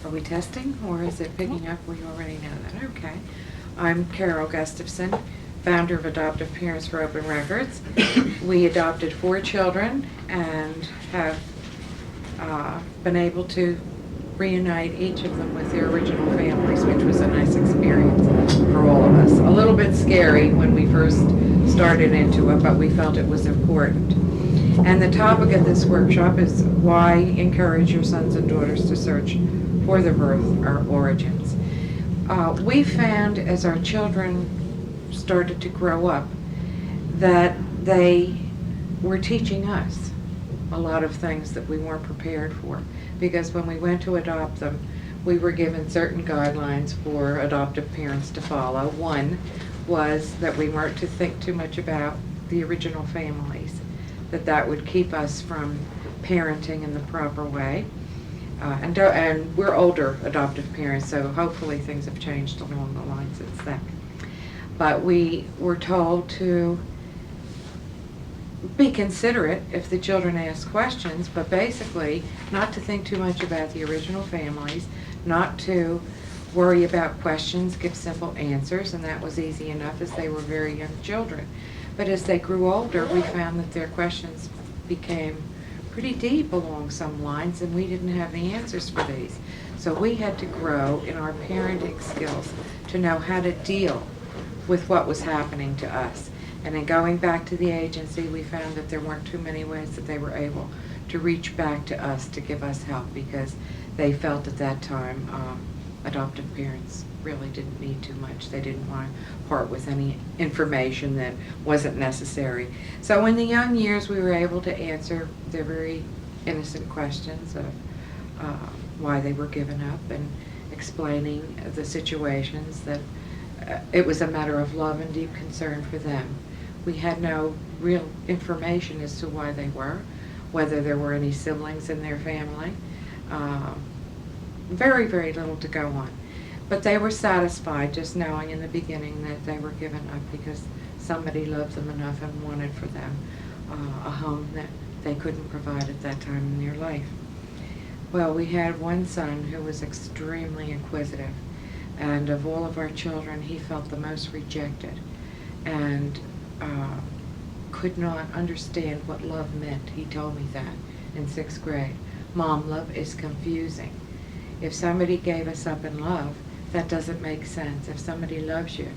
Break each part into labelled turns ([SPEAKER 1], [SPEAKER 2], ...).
[SPEAKER 1] Are we testing, or is it picking up? We already know that. Okay. I'm Carol Gustafson, founder of Adoptive Parents for Open Records. We adopted 4 children and have been able to reunite each of them with their original families, which was a nice experience for all of us. A little bit scary when we first started into it, but we felt it was important. And the topic of this workshop is why encourage your sons and daughters to search for their birth or origins. We found as our children started to grow up that they were teaching us a lot of things that we weren't prepared for, because when we went to adopt them, we were given certain guidelines for adoptive parents to follow. One was that we weren't to think too much about the original families, that would keep us from parenting in the proper way. And we're older adoptive parents, so hopefully things have changed along the lines since then. But we were told to be considerate if the children asked questions, but basically not to think too much about the original families, not to worry about questions, give simple answers, and that was easy enough as they were very young children. But as they grew older, we found that their questions became pretty deep along some lines, and we didn't have the answers for these. So we had to grow in our parenting skills to know how to deal with what was happening to us. And in going back to the agency, we found that there weren't too many ways that they were able to reach back to us to give us help, because they felt at that time adoptive parents really didn't need too much. They didn't want to part with any information that wasn't necessary. So in the young years, we were able to answer their very innocent questions of why they were given up, and explaining the situations that it was a matter of love and deep concern for them. We had no real information as to why they were, whether there were any siblings in their family. Very, very little to go on. But they were satisfied just knowing in the beginning that they were given up because somebody loved them enough and wanted for them a home that they couldn't provide at that time in their life. Well, we had one son who was extremely inquisitive, and of all of our children, he felt the most rejected and could not understand what love meant. He told me that in 6th grade. Mom, love is confusing. If somebody gave us up in love, that doesn't make sense. If somebody loves you,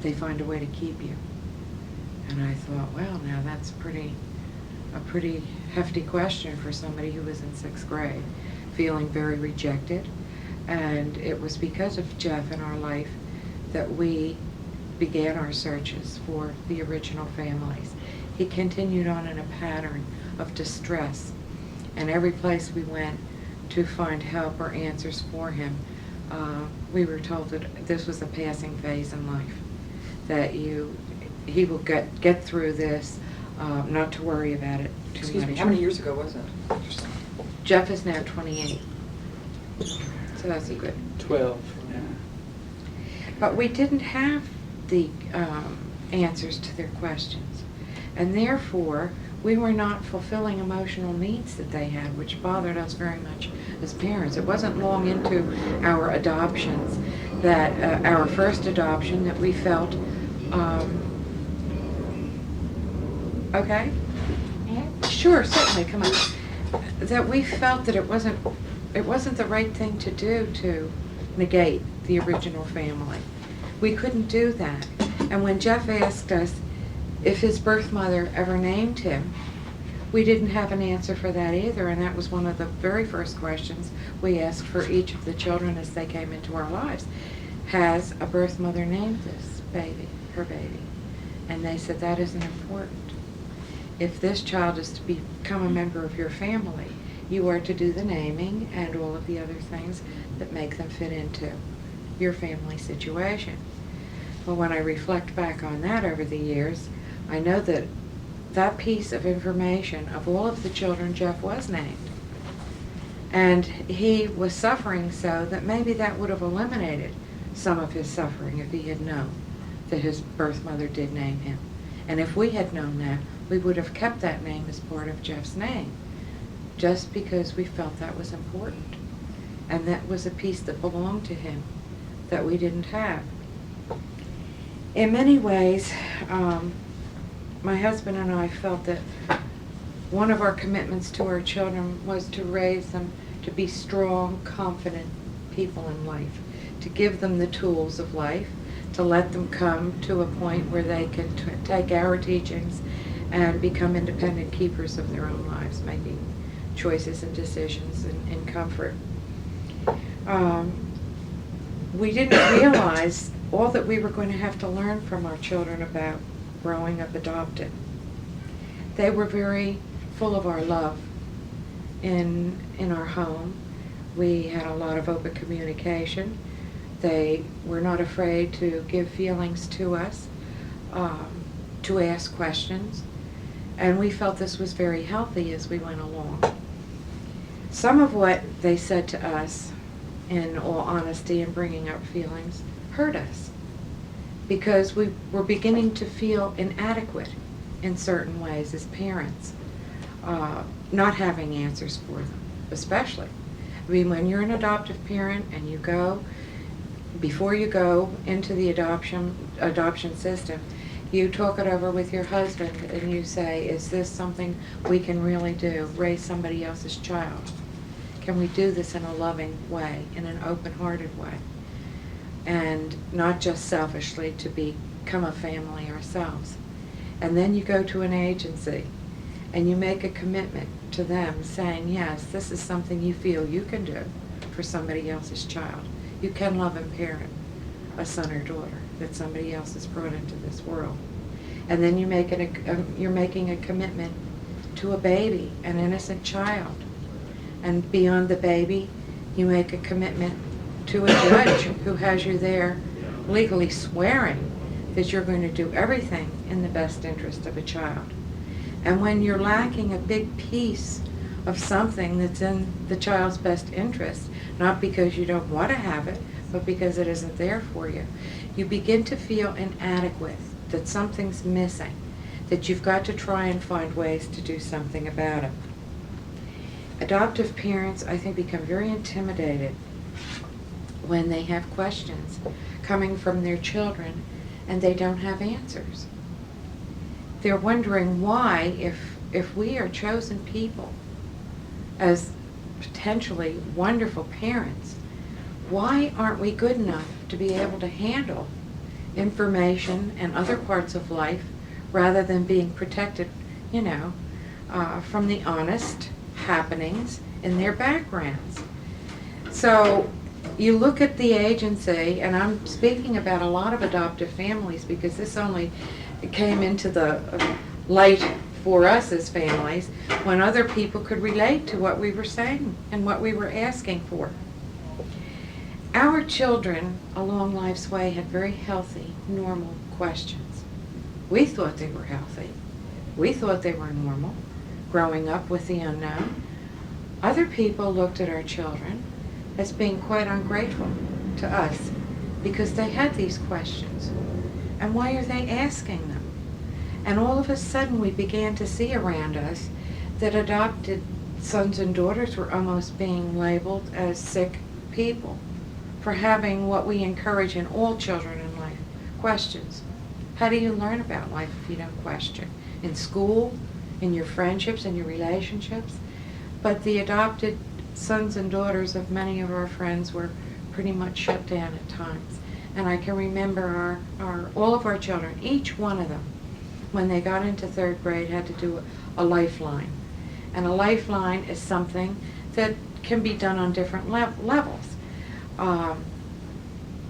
[SPEAKER 1] they find a way to keep you. And I thought, well, now that's a pretty hefty question for somebody who was in 6th grade, feeling very rejected. And it was because of Jeff in our life that we began our searches for the original families. He continued on in a pattern of distress, and every place we went to find help or answers for him, we were told that this was a passing phase in life, that he will get through this, not to worry about it too much.
[SPEAKER 2] Excuse me, how many years ago was that?
[SPEAKER 1] Jeff is now 28, so that's a good
[SPEAKER 2] 12. Yeah.
[SPEAKER 1] But we didn't have the answers to their questions, and therefore we were not fulfilling emotional needs that they had, which bothered us very much as parents. It wasn't long into our adoptions that our first adoption that we felt okay? Yeah. Sure, certainly, come on. That we felt that it wasn't the right thing to do to negate the original family. We couldn't do that. And when Jeff asked us if his birth mother ever named him, we didn't have an answer for that either, and that was one of the very first questions we asked for each of the children as they came into our lives. Has a birth mother named this baby, her baby? And they said that isn't important. If this child is to become a member of your family, you are to do the naming and all of the other things that make them fit into your family situation. Well, when I reflect back on that over the years, I know that that piece of information of all of the children, Jeff was named. And he was suffering so that maybe that would have eliminated some of his suffering if he had known that his birth mother did name him. And if we had known that, we would have kept that name as part of Jeff's name, just because we felt that was important. And that was a piece that belonged to him that we didn't have. In many ways, my husband and I felt that one of our commitments to our children was to raise them to be strong, confident people in life, to give them the tools of life, to let them come to a point where they can take our teachings and become independent keepers of their own lives, making choices and decisions in comfort. We didn't realize all that we were going to have to learn from our children about growing up adopted. They were very full of our love in our home. We had a lot of open communication. They were not afraid to give feelings to us, to ask questions, and we felt this was very healthy as we went along. Some of what they said to us, in all honesty and bringing up feelings, hurt us because we were beginning to feel inadequate in certain ways as parents, not having answers for them, especially. I mean, when you're an adoptive parent and you go, before you go into the adoption system, you talk it over with your husband and you say, is this something we can really do, raise somebody else's child? Can we do this in a loving way, in an open-hearted way, and not just selfishly to become a family ourselves? And then you go to an agency and you make a commitment to them saying, yes, this is something you feel you can do for somebody else's child. You can love and parent a son or daughter that somebody else has brought into this world. And then you're making a commitment to a baby, an innocent child. And beyond the baby, you make a commitment to a judge who has you there legally swearing that you're going to do everything in the best interest of a child. And when you're lacking a big piece of something that's in the child's best interest, not because you don't want to have it, but because it isn't there for you, you begin to feel inadequate, that something's missing, that you've got to try and find ways to do something about it. Adoptive parents, I think, become very intimidated when they have questions coming from their children and they don't have answers. They're wondering why, if we are chosen people as potentially wonderful parents, why aren't we good enough to be able to handle information and other parts of life rather than being protected, from the honest happenings in their backgrounds? So you look at the agency, and I'm speaking about a lot of adoptive families because this only came into the light for us as families when other people could relate to what we were saying and what we were asking for. Our children along life's way had very healthy, normal questions. We thought they were healthy. We thought they were normal, growing up with the unknown. Other people looked at our children as being quite ungrateful to us because they had these questions. And why are they asking them? And all of a sudden we began to see around us that adopted sons and daughters were almost being labeled as sick people for having what we encourage in all children in life, questions. How do you learn about life if you don't question? In school, in your friendships, in your relationships. But the adopted sons and daughters of many of our friends were pretty much shut down at times. And I can remember all of our children, each one of them, when they got into third grade, had to do a lifeline. And a lifeline is something that can be done on different levels.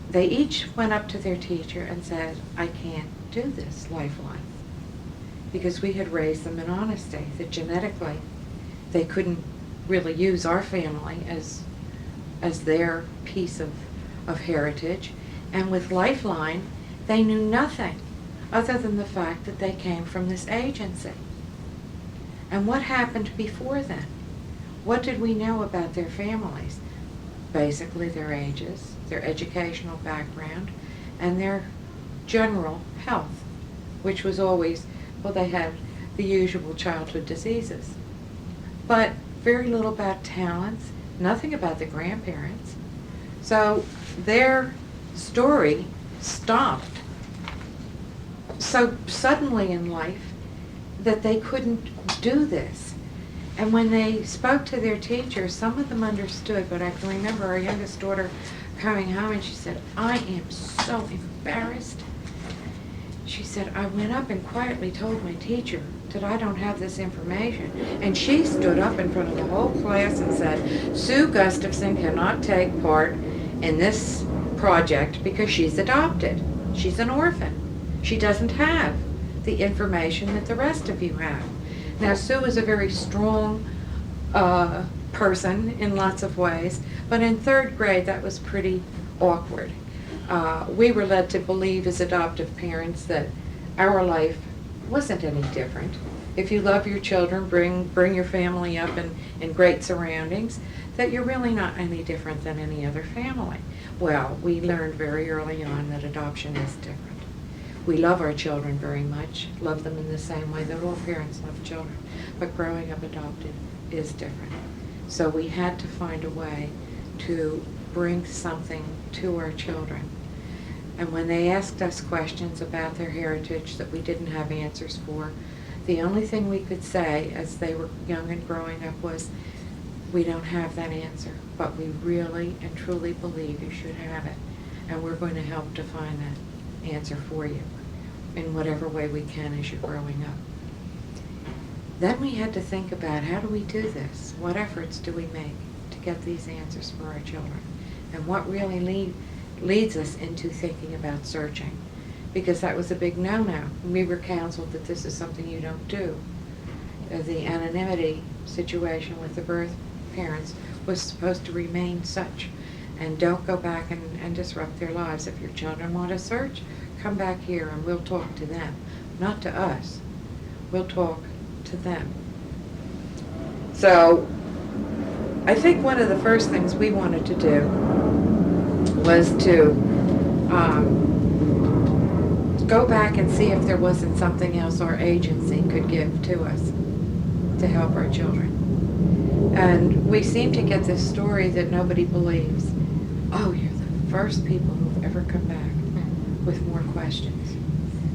[SPEAKER 1] They each went up to their teacher and said, I can't do this lifeline. Because we had raised them in honesty, that genetically they couldn't really use our family as their piece of heritage. And with Lifeline, they knew nothing other than the fact that they came from this agency. And what happened before then? What did we know about their families? Basically their ages, their educational background, and their general health, which was always, well, they had the usual childhood diseases. But very little about talents, nothing about the grandparents. So their story stopped so suddenly in life that they couldn't do this. And when they spoke to their teachers, some of them understood, but I can remember our youngest daughter coming home and she said, I am so embarrassed. She said, I went up and quietly told my teacher that I don't have this information. And she stood up in front of the whole class and said, Sue Gustafson cannot take part in this project because she's adopted. She's an orphan. She doesn't have the information that the rest of you have. Now, Sue is a very strong person in lots of ways, but in third grade that was pretty awkward. We were led to believe as adoptive parents that our life wasn't any different. If you love your children, bring your family up in great surroundings, that you're really not any different than any other family. Well, we learned very early on that adoption is different. We love our children very much, love them in the same way that all parents love children, but growing up adopted is different. So we had to find a way to bring something to our children. And when they asked us questions about their heritage that we didn't have answers for, the only thing we could say as they were young and growing up was, we don't have that answer, but we really and truly believe you should have it. And we're going to help to find that answer for you in whatever way we can as you're growing up. Then we had to think about, how do we do this? What efforts do we make to get these answers for our children? And what really leads us into thinking about searching? Because that was a big no-no. We were counseled that this is something you don't do. The anonymity situation with the birth parents was supposed to remain such. And don't go back and disrupt their lives. If your children want to search, come back here and we'll talk to them. Not to us. We'll talk to them. So I think one of the first things we wanted to do was to go back and see if there wasn't something else our agency could give to us to help our children. And we seem to get this story that nobody believes. Oh, you're the first people who've ever come back with more questions.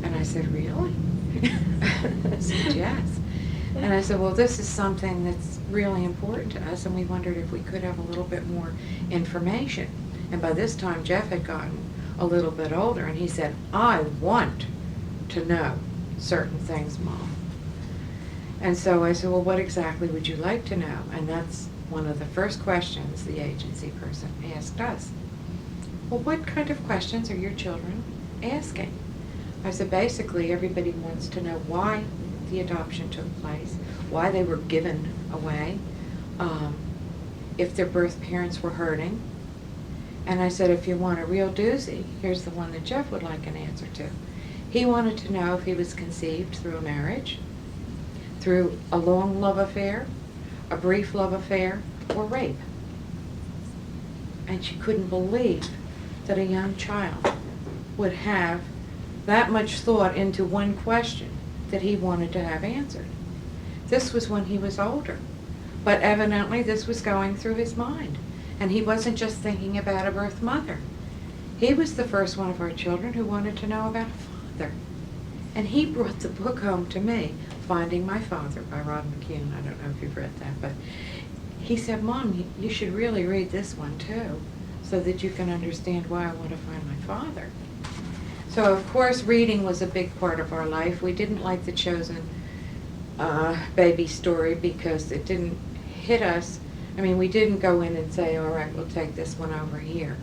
[SPEAKER 1] And I said, really? I said, yes. And I said, well, this is something that's really important to us, and we wondered if we could have a little bit more information. And by this time, Jeff had gotten a little bit older, and he said, I want to know certain things, Mom. And so I said, well, what exactly would you like to know? And that's one of the first questions the agency person asked us. Well, what kind of questions are your children asking? I said, basically, everybody wants to know why the adoption took place, why they were given away, if their birth parents were hurting. And I said, if you want a real doozy, here's the one that Jeff would like an answer to. He wanted to know if he was conceived through a marriage, through a long love affair, a brief love affair, or rape. And she couldn't believe that a young child would have that much thought into one question that he wanted to have answered. This was when he was older, but evidently this was going through his mind. And he wasn't just thinking about a birth mother. He was the first one of our children who wanted to know about a father. And he brought the book home to me, Finding My Father by Rod McKeown. I don't know if you've read that, but he said, Mom, you should really read this one too, so that you can understand why I want to find my father. So of course reading was a big part of our life. We didn't like the Chosen baby story because it didn't hit us. I mean, we didn't go in and say, all right, we'll take this one over here.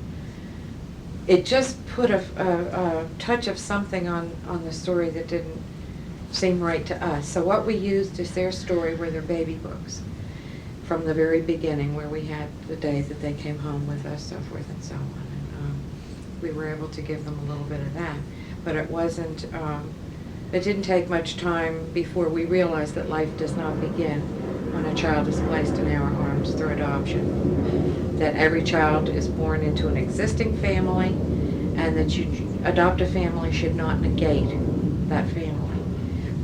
[SPEAKER 1] It just put a touch of something on the story that didn't seem right to us. So what we used is their story, were their baby books from the very beginning, where we had the day that they came home with us, so forth and so on. And we were able to give them a little bit of that. But it wasn't, it didn't take much time before we realized that life does not begin when a child is placed in our arms through adoption. That every child is born into an existing family, and that you adopt a family should not negate that family.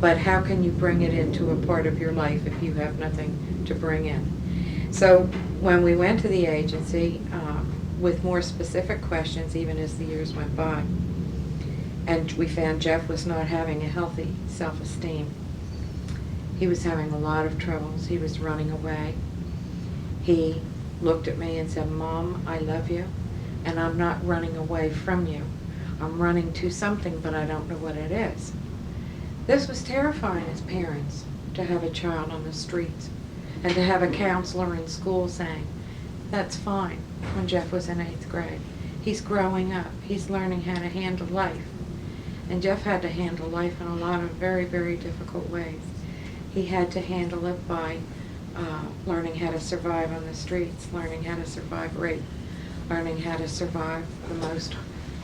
[SPEAKER 1] But how can you bring it into a part of your life if you have nothing to bring in? So when we went to the agency with more specific questions, even as the years went by, and we found Jeff was not having a healthy self-esteem. He was having a lot of troubles. He was running away. He looked at me and said, "Mom, I love you, and I'm not running away from you. I'm running to something, but I don't know what it is." This was terrifying as parents, to have a child on the streets and to have a counselor in school saying, "That's fine," when Jeff was in 8th grade. He's growing up. He's learning how to handle life. And Jeff had to handle life in a lot of very, very difficult ways. He had to handle it by learning how to survive on the streets, learning how to survive rape, learning how to survive the most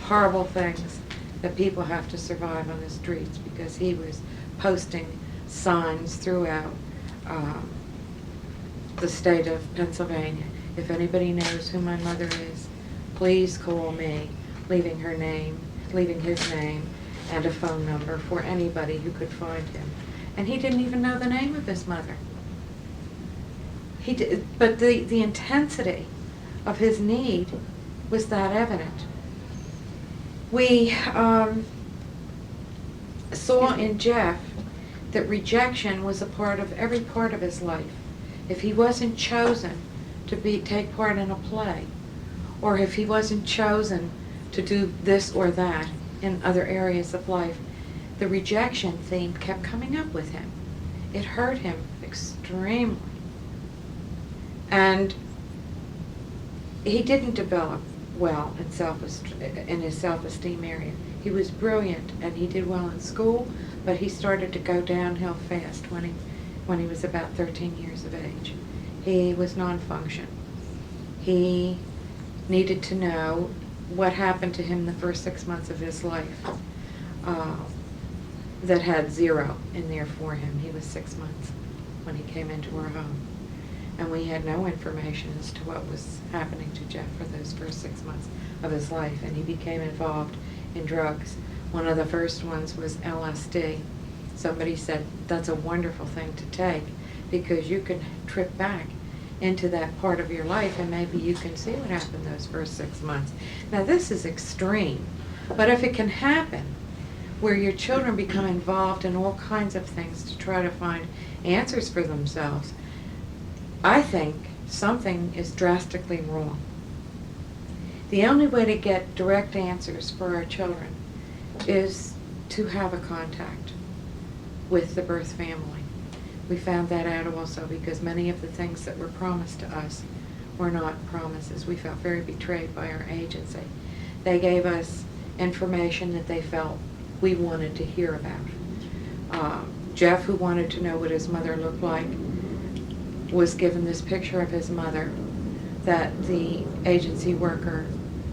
[SPEAKER 1] horrible things that people have to survive on the streets, because he was posting signs throughout the state of Pennsylvania. "If anybody knows who my mother is, please call me," leaving his name and a phone number for anybody who could find him. And he didn't even know the name of his mother. But the intensity of his need was that evident. We saw in Jeff that rejection was a part of every part of his life. If he wasn't chosen to take part in a play, or if he wasn't chosen to do this or that in other areas of life, the rejection theme kept coming up with him. It hurt him extremely. And he didn't develop well in his self-esteem area. He was brilliant and he did well in school, but he started to go downhill fast when he was about 13 years of age. He was non-function. He needed to know what happened to him the first 6 months of his life that had 0 in there for him. He was 6 months when he came into our home. And we had no information as to what was happening to Jeff for those first 6 months of his life. And he became involved in drugs. One of the first ones was LSD. Somebody said, "That's a wonderful thing to take, because you can trip back into that part of your life and maybe you can see what happened those first 6 months." Now this is extreme, but if it can happen where your children become involved in all kinds of things to try to find answers for themselves, I think something is drastically wrong. The only way to get direct answers for our children is to have a contact with the birth family. We found that out also because many of the things that were promised to us were not promises. We felt very betrayed by our agency. They gave us information that they felt we wanted to hear about. Jeff, who wanted to know what his mother looked like, was given this picture of his mother that the agency worker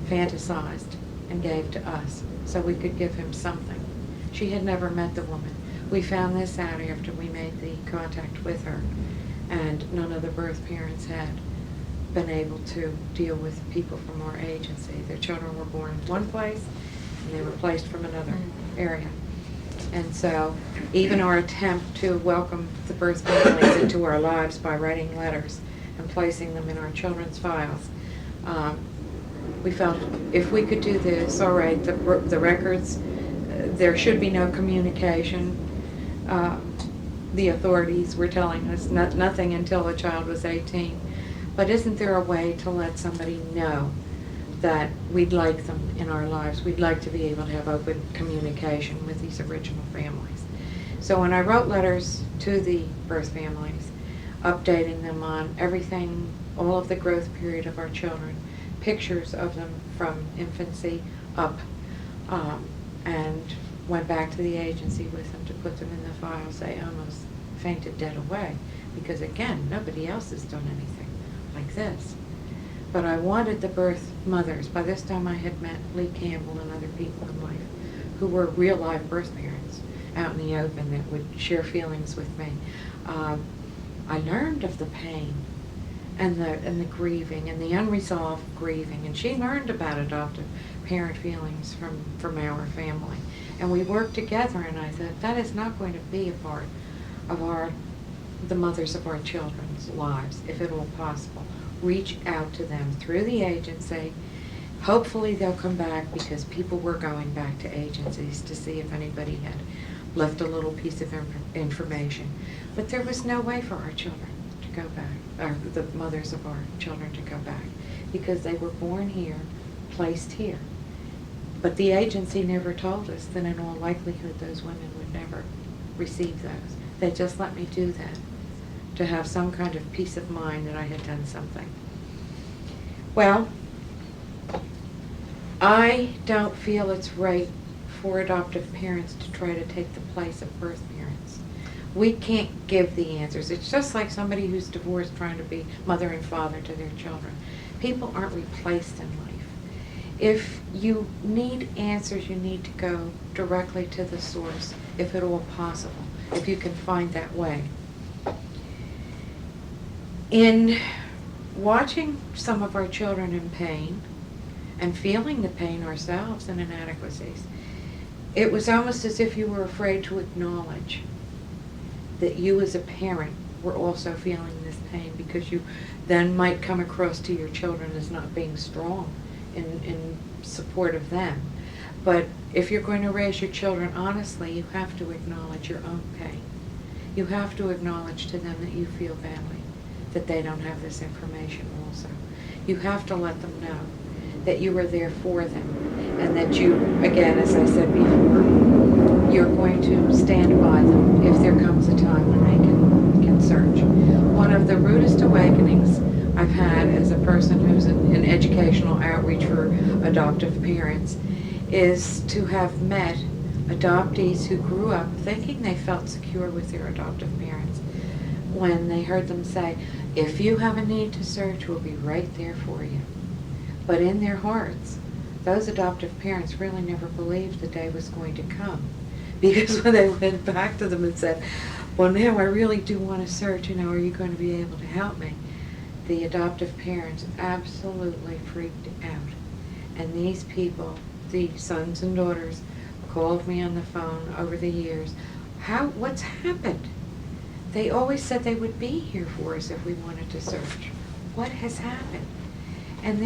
[SPEAKER 1] fantasized and gave to us so we could give him something. She had never met the woman. We found this out after we made the contact with her, and none of the birth parents had been able to deal with people from our agency. Their children were born in one place and they were placed from another area. And so even our attempt to welcome the birth families into our lives by writing letters and placing them in our children's files, we felt if we could do this, all right, the records, there should be no communication. The authorities were telling us nothing until a child was 18. But isn't there a way to let somebody know that we'd like them in our lives? We'd like to be able to have open communication with these original families. So when I wrote letters to the birth families, updating them on everything, all of the growth period of our children, pictures of them from infancy up, and went back to the agency with them to put them in the files, they almost fainted dead away, because again, nobody else has done anything like this. But I wanted the birth mothers. By this time I had met Lee Campbell and other people in life who were real live birth parents out in the open that would share feelings with me. I learned of the pain and the grieving and the unresolved grieving, and she learned about adoptive parent feelings from our family. And we worked together, and I thought, that is not going to be a part of our the mothers of our children's lives, if at all possible. Reach out to them through the agency. Hopefully they'll come back, because people were going back to agencies to see if anybody had left a little piece of information. But there was no way for our children to go back, or the mothers of our children to go back, because they were born here, placed here. But the agency never told us that in all likelihood those women would never receive those. They just let me do that, to have some kind of peace of mind that I had done something. Well, I don't feel it's right for adoptive parents to try to take the place of birth parents. We can't give the answers. It's just like somebody who's divorced trying to be mother and father to their children. People aren't replaced in life. If you need answers, you need to go directly to the source, if at all possible, if you can find that way. In watching some of our children in pain, and feeling the pain ourselves and inadequacies, it was almost as if you were afraid to acknowledge that you as a parent were also feeling this pain, because you then might come across to your children as not being strong in support of them. But if you're going to raise your children honestly, you have to acknowledge your own pain. You have to acknowledge to them that you feel badly, that they don't have this information also. You have to let them know that you are there for them, and that you, again, as I said before, you're going to stand by them if there comes a time when they can search. One of the rudest awakenings I've had as a person who's in educational outreach for adoptive parents is to have met adoptees who grew up thinking they felt secure with their adoptive parents, when they heard them say, if you have a need to search, we'll be right there for you. But in their hearts, those adoptive parents really never believed the day was going to come. Because when they went back to them and said, well, now I really do want to search, are you going to be able to help me? The adoptive parents absolutely freaked out. And these people, the sons and daughters, called me on the phone over the years. What's happened? They always said they would be here for us if we wanted to search. What has happened? And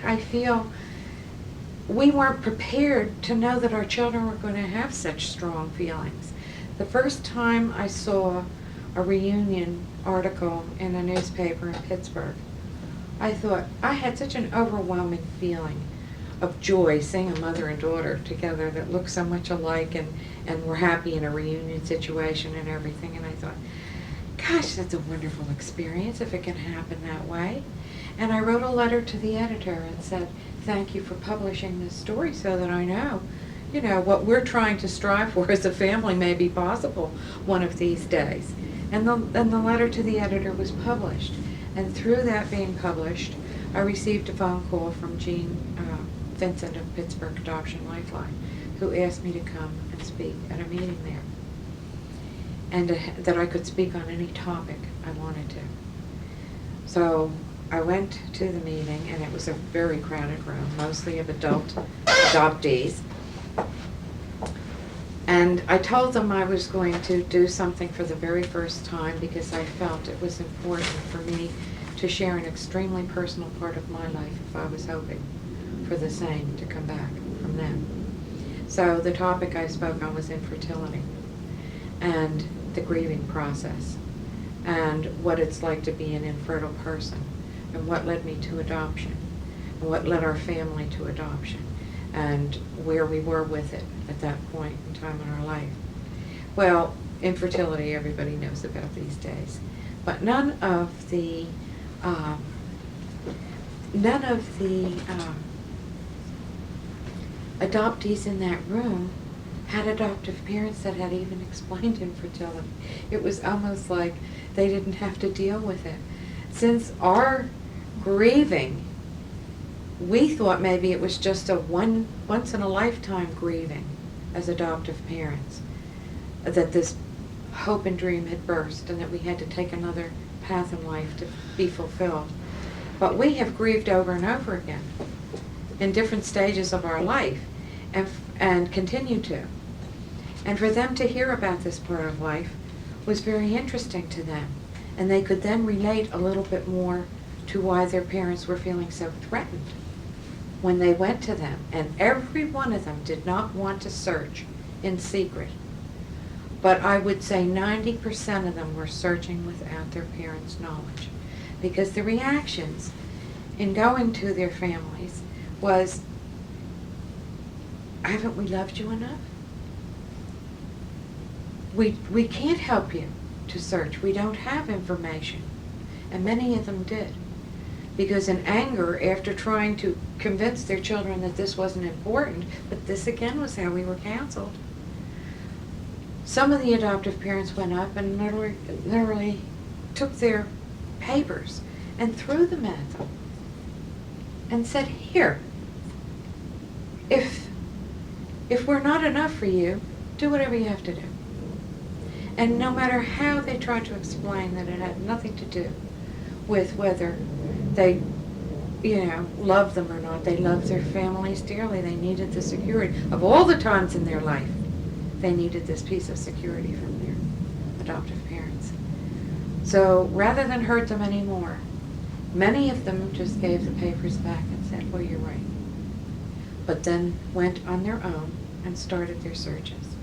[SPEAKER 1] I feel we weren't prepared to know that our children were going to have such strong feelings. The first time I saw a reunion article in a newspaper in Pittsburgh, I thought, I had such an overwhelming feeling of joy seeing a mother and daughter together that look so much alike, and were happy in a reunion situation and everything. And I thought, gosh, that's a wonderful experience if it can happen that way. And I wrote a letter to the editor and said, thank you for publishing this story so that I know, what we're trying to strive for as a family may be possible one of these days. And the letter to the editor was published. And through that being published, I received a phone call from Jean Vincent of Pittsburgh Adoption Lifeline, who asked me to come and speak at a meeting there. And that I could speak on any topic I wanted to. So I went to the meeting, and it was a very crowded room, mostly of adult adoptees. And I told them I was going to do something for the very first time, because I felt it was important for me to share an extremely personal part of my life if I was hoping for the same to come back from them. So the topic I spoke on was infertility and the grieving process, and what it's like to be an infertile person, and what led me to adoption, and what led our family to adoption, and where we were with it at that point in time in our life. Well, infertility everybody knows about these days, but none of the adoptees in that room had adoptive parents that had even explained infertility. It was almost like they didn't have to deal with it. Since our grieving, we thought maybe it was just a once in a lifetime grieving as adoptive parents, that this hope and dream had burst and that we had to take another path in life to be fulfilled. But we have grieved over and over again in different stages of our life, and continue to. And for them to hear about this part of life was very interesting to them. And they could then relate a little bit more to why their parents were feeling so threatened when they went to them. And every one of them did not want to search in secret. But I would say 90% of them were searching without their parents' knowledge. Because the reactions in going to their families was, haven't we loved you enough? We can't help you to search. We don't have information. And many of them did. Because in anger, after trying to convince their children that this wasn't important, but this again was how we were counseled, some of the adoptive parents went up and literally took their papers and threw them at them and said, here, if we're not enough for you, do whatever you have to do. And no matter how they tried to explain that it had nothing to do with whether they, loved them or not, they loved their families dearly. They needed the security. Of all the times in their life, they needed this piece of security from their adoptive parents. So rather than hurt them anymore, many of them just gave the papers back and said, well, you're right. But then went on their own and started their searches.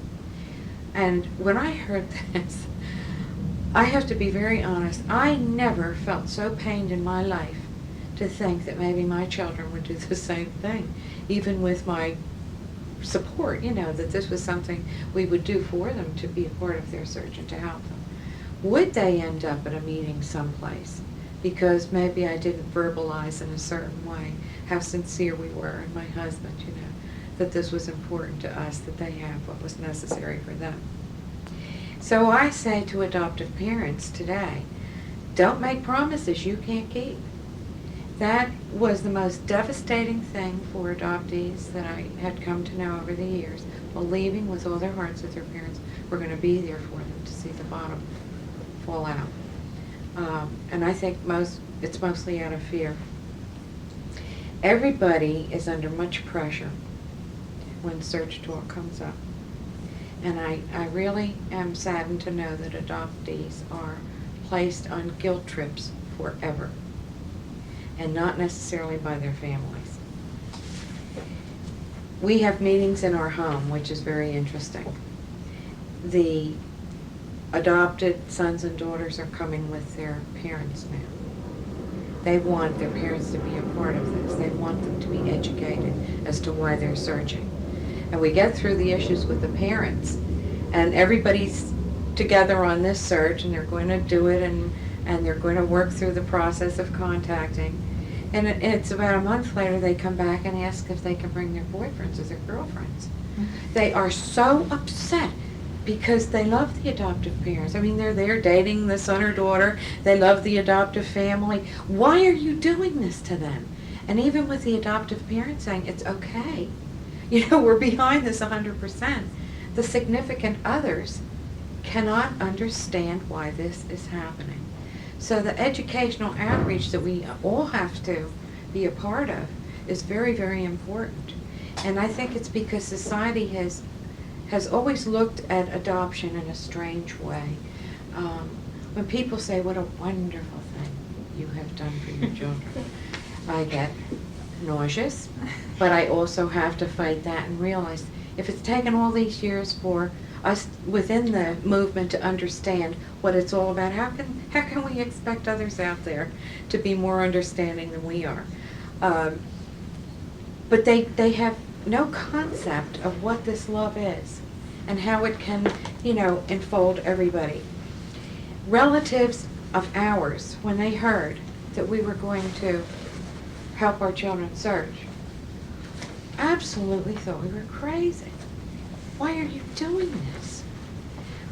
[SPEAKER 1] And when I heard this, I have to be very honest, I never felt so pained in my life to think that maybe my children would do the same thing, even with my support, that this was something we would do for them to be a part of their search and to help them. Would they end up at a meeting someplace because maybe I didn't verbalize in a certain way how sincere we were, and my husband, that this was important to us, that they have what was necessary for them. So I say to adoptive parents today, don't make promises you can't keep. That was the most devastating thing for adoptees that I had come to know over the years, believing with all their hearts that their parents were going to be there for them to see the bottom fall out. And I think it's mostly out of fear. Everybody is under much pressure when search talk comes up. And I really am saddened to know that adoptees are placed on guilt trips forever, and not necessarily by their families. We have meetings in our home, which is very interesting. The adopted sons and daughters are coming with their parents now. They want their parents to be a part of this. They want them to be educated as to why they're searching. And we get through the issues with the parents, and everybody's together on this search, and they're going to do it, and they're going to work through the process of contacting. And it's about a month later they come back and ask if they can bring their boyfriends or their girlfriends. Mm-hmm. They are so upset because they love the adoptive parents. I mean, they're there dating the son or daughter. They love the adoptive family. Why are you doing this to them? And even with the adoptive parents saying, it's okay. We're behind this 100%. The significant others cannot understand why this is happening. So the educational outreach that we all have to be a part of is very, very important. And I think it's because society has always looked at adoption in a strange way. When people say, what a wonderful thing you have done for your children, I get nauseous, but I also have to fight that and realize if it's taken all these years for us within the movement to understand what it's all about, how can we expect others out there to be more understanding than we are? But they have no concept of what this love is and how it can, enfold everybody. Relatives of ours, when they heard that we were going to help our children search, absolutely thought we were crazy. Why are you doing this?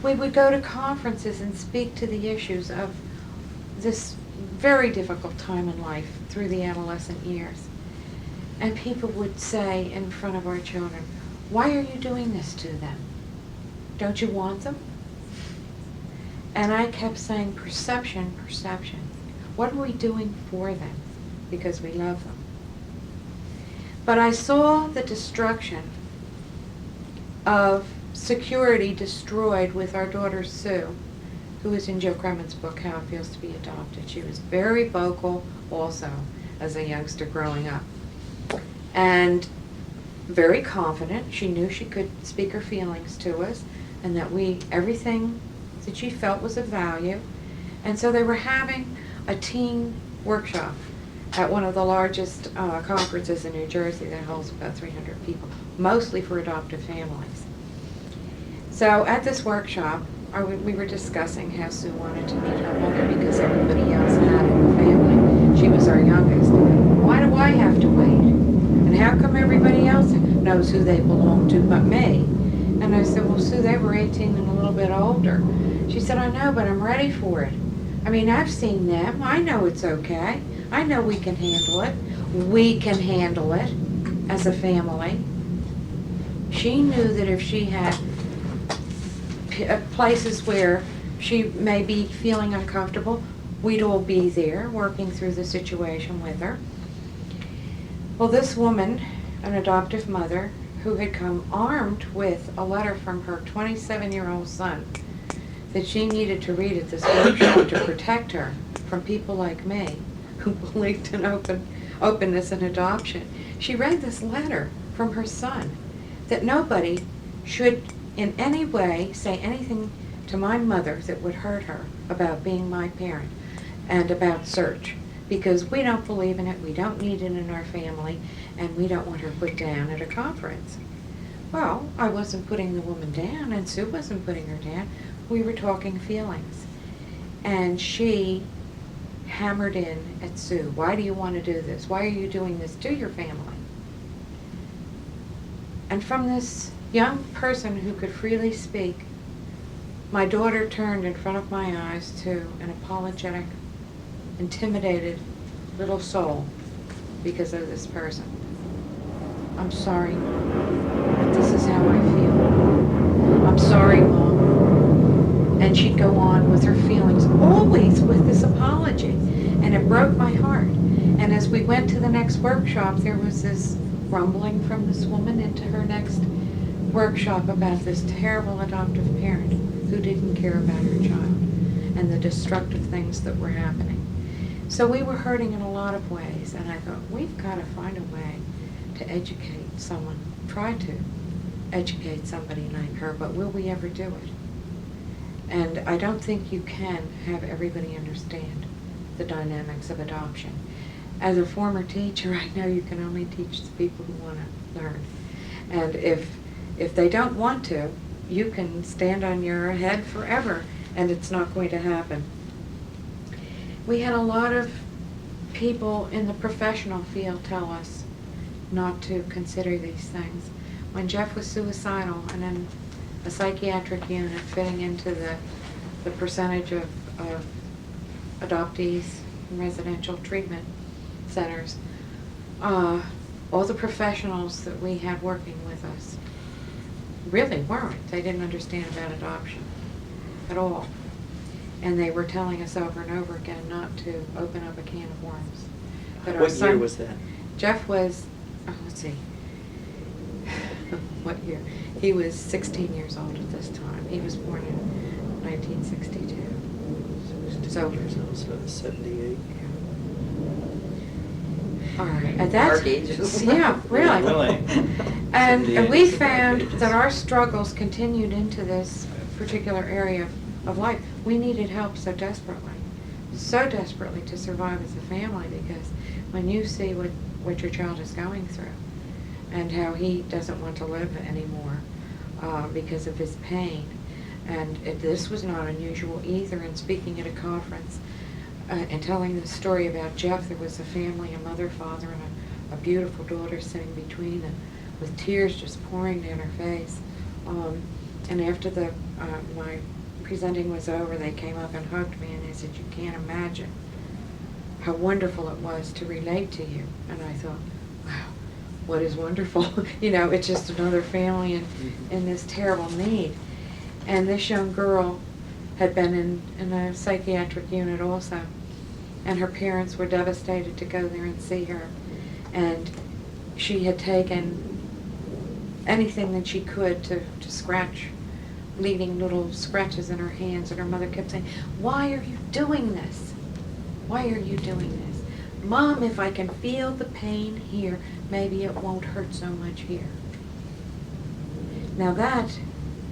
[SPEAKER 1] We would go to conferences and speak to the issues of this very difficult time in life through the adolescent years. And people would say in front of our children, why are you doing this to them? Don't you want them? And I kept saying, perception, perception. What are we doing for them? Because we love them. But I saw the destruction of security destroyed with our daughter Sue who was in Jill Kremen's book, How It Feels to Be Adopted. She was very vocal also as a youngster growing up. And very confident. She knew she could speak her feelings to us, and that everything that she felt was of value. And so they were having a teen workshop at one of the largest conferences in New Jersey that holds about 300 people, mostly for adoptive families. So at this workshop, we were discussing how Sue wanted to meet her mother because everybody else had in the family. She was our youngest. Why do I have to wait? And how come everybody else knows who they belong to but me? And I said, well, Sue, they were 18 and a little bit older. She said, I know, but I'm ready for it. I mean, I've seen them. I know it's okay. I know we can handle it. We can handle it as a family. She knew that if she had places where she may be feeling uncomfortable, we'd all be there working through the situation with her. Well, this woman, an adoptive mother, who had come armed with a letter from her 27-year-old son that she needed to read at this workshop to protect her from people like me who believed in openness and adoption. She read this letter from her son that nobody should in any way say anything to my mother that would hurt her about being my parent and about search, because we don't believe in it, we don't need it in our family, and we don't want her put down at a conference. Well, I wasn't putting the woman down, and Sue wasn't putting her down. We were talking feelings. And she hammered in at Sue, why do you want to do this? Why are you doing this to your family? And from this young person who could freely speak, my daughter turned in front of my eyes to an apologetic, intimidated little soul because of this person. I'm sorry, but this is how I feel. I'm sorry, Mom. And she'd go on with her feelings, always with this apology. And it broke my heart. And as we went to the next workshop, there was this rumbling from this woman into her next workshop about this terrible adoptive parent who didn't care about her child and the destructive things that were happening. So we were hurting in a lot of ways, and I thought, we've got to find a way to educate someone, try to educate somebody like her, but will we ever do it? And I don't think you can have everybody understand the dynamics of adoption. As a former teacher, I know you can only teach the people who want to learn. And if they don't want to, you can stand on your head forever, and it's not going to happen. We had a lot of people in the professional field tell us not to consider these things. When Jeff was suicidal and in a psychiatric unit fitting into the percentage of adoptees in residential treatment centers, all the professionals that we had working with us really weren't. They didn't understand about adoption at all. And they were telling us over and over again not to open up a can of worms. But our
[SPEAKER 3] What
[SPEAKER 1] son,
[SPEAKER 3] year was that?
[SPEAKER 1] Jeff was, let's see, what year? He was 16 years old at this time. He was born in 1962.
[SPEAKER 3] 16
[SPEAKER 1] So-
[SPEAKER 3] years old, so that's 78.
[SPEAKER 1] All right, at that,
[SPEAKER 2] Dark ages.
[SPEAKER 1] yeah, really.
[SPEAKER 3] Really?
[SPEAKER 1] And we
[SPEAKER 3] 78 is the
[SPEAKER 1] found
[SPEAKER 3] dark ages.
[SPEAKER 1] that our struggles continued into this particular area of life. We needed help so desperately to survive as a family, because when you see what your child is going through and how he doesn't want to live anymore because of his pain, and this was not unusual either. In speaking at a conference and telling the story about Jeff, there was a family, a mother, father, and a beautiful daughter sitting between them with tears just pouring down her face. And after my presenting was over, they came up and hugged me, and they said, you can't imagine how wonderful it was to relate to you. And I thought, wow, what is wonderful? You know, it's just another family in this terrible need. And this young girl had been in a psychiatric unit also, and her parents were devastated to go there and see her. And she had taken anything that she could to scratch leaving little scratches in her hands, and her mother kept saying, "Why are you doing this? Why are you doing this? Mom, if I can feel the pain here, maybe it won't hurt so much here." Now that,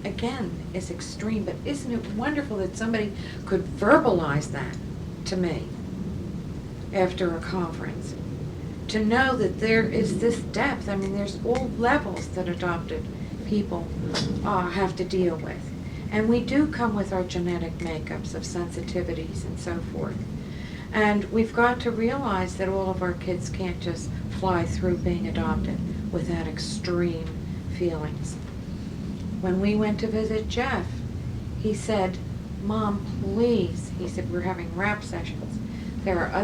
[SPEAKER 1] again, is extreme, but isn't it wonderful that somebody could verbalize that to me after a conference? To know that there is this depth. I mean, there's all levels that adopted people have to deal with. And we do come with our genetic makeups of sensitivities and so forth. And we've got to realize that all of our kids can't just fly through being adopted without extreme feelings. When we went to visit Jeff, he said, "Mom, please," he said, "we're having rap sessions. There are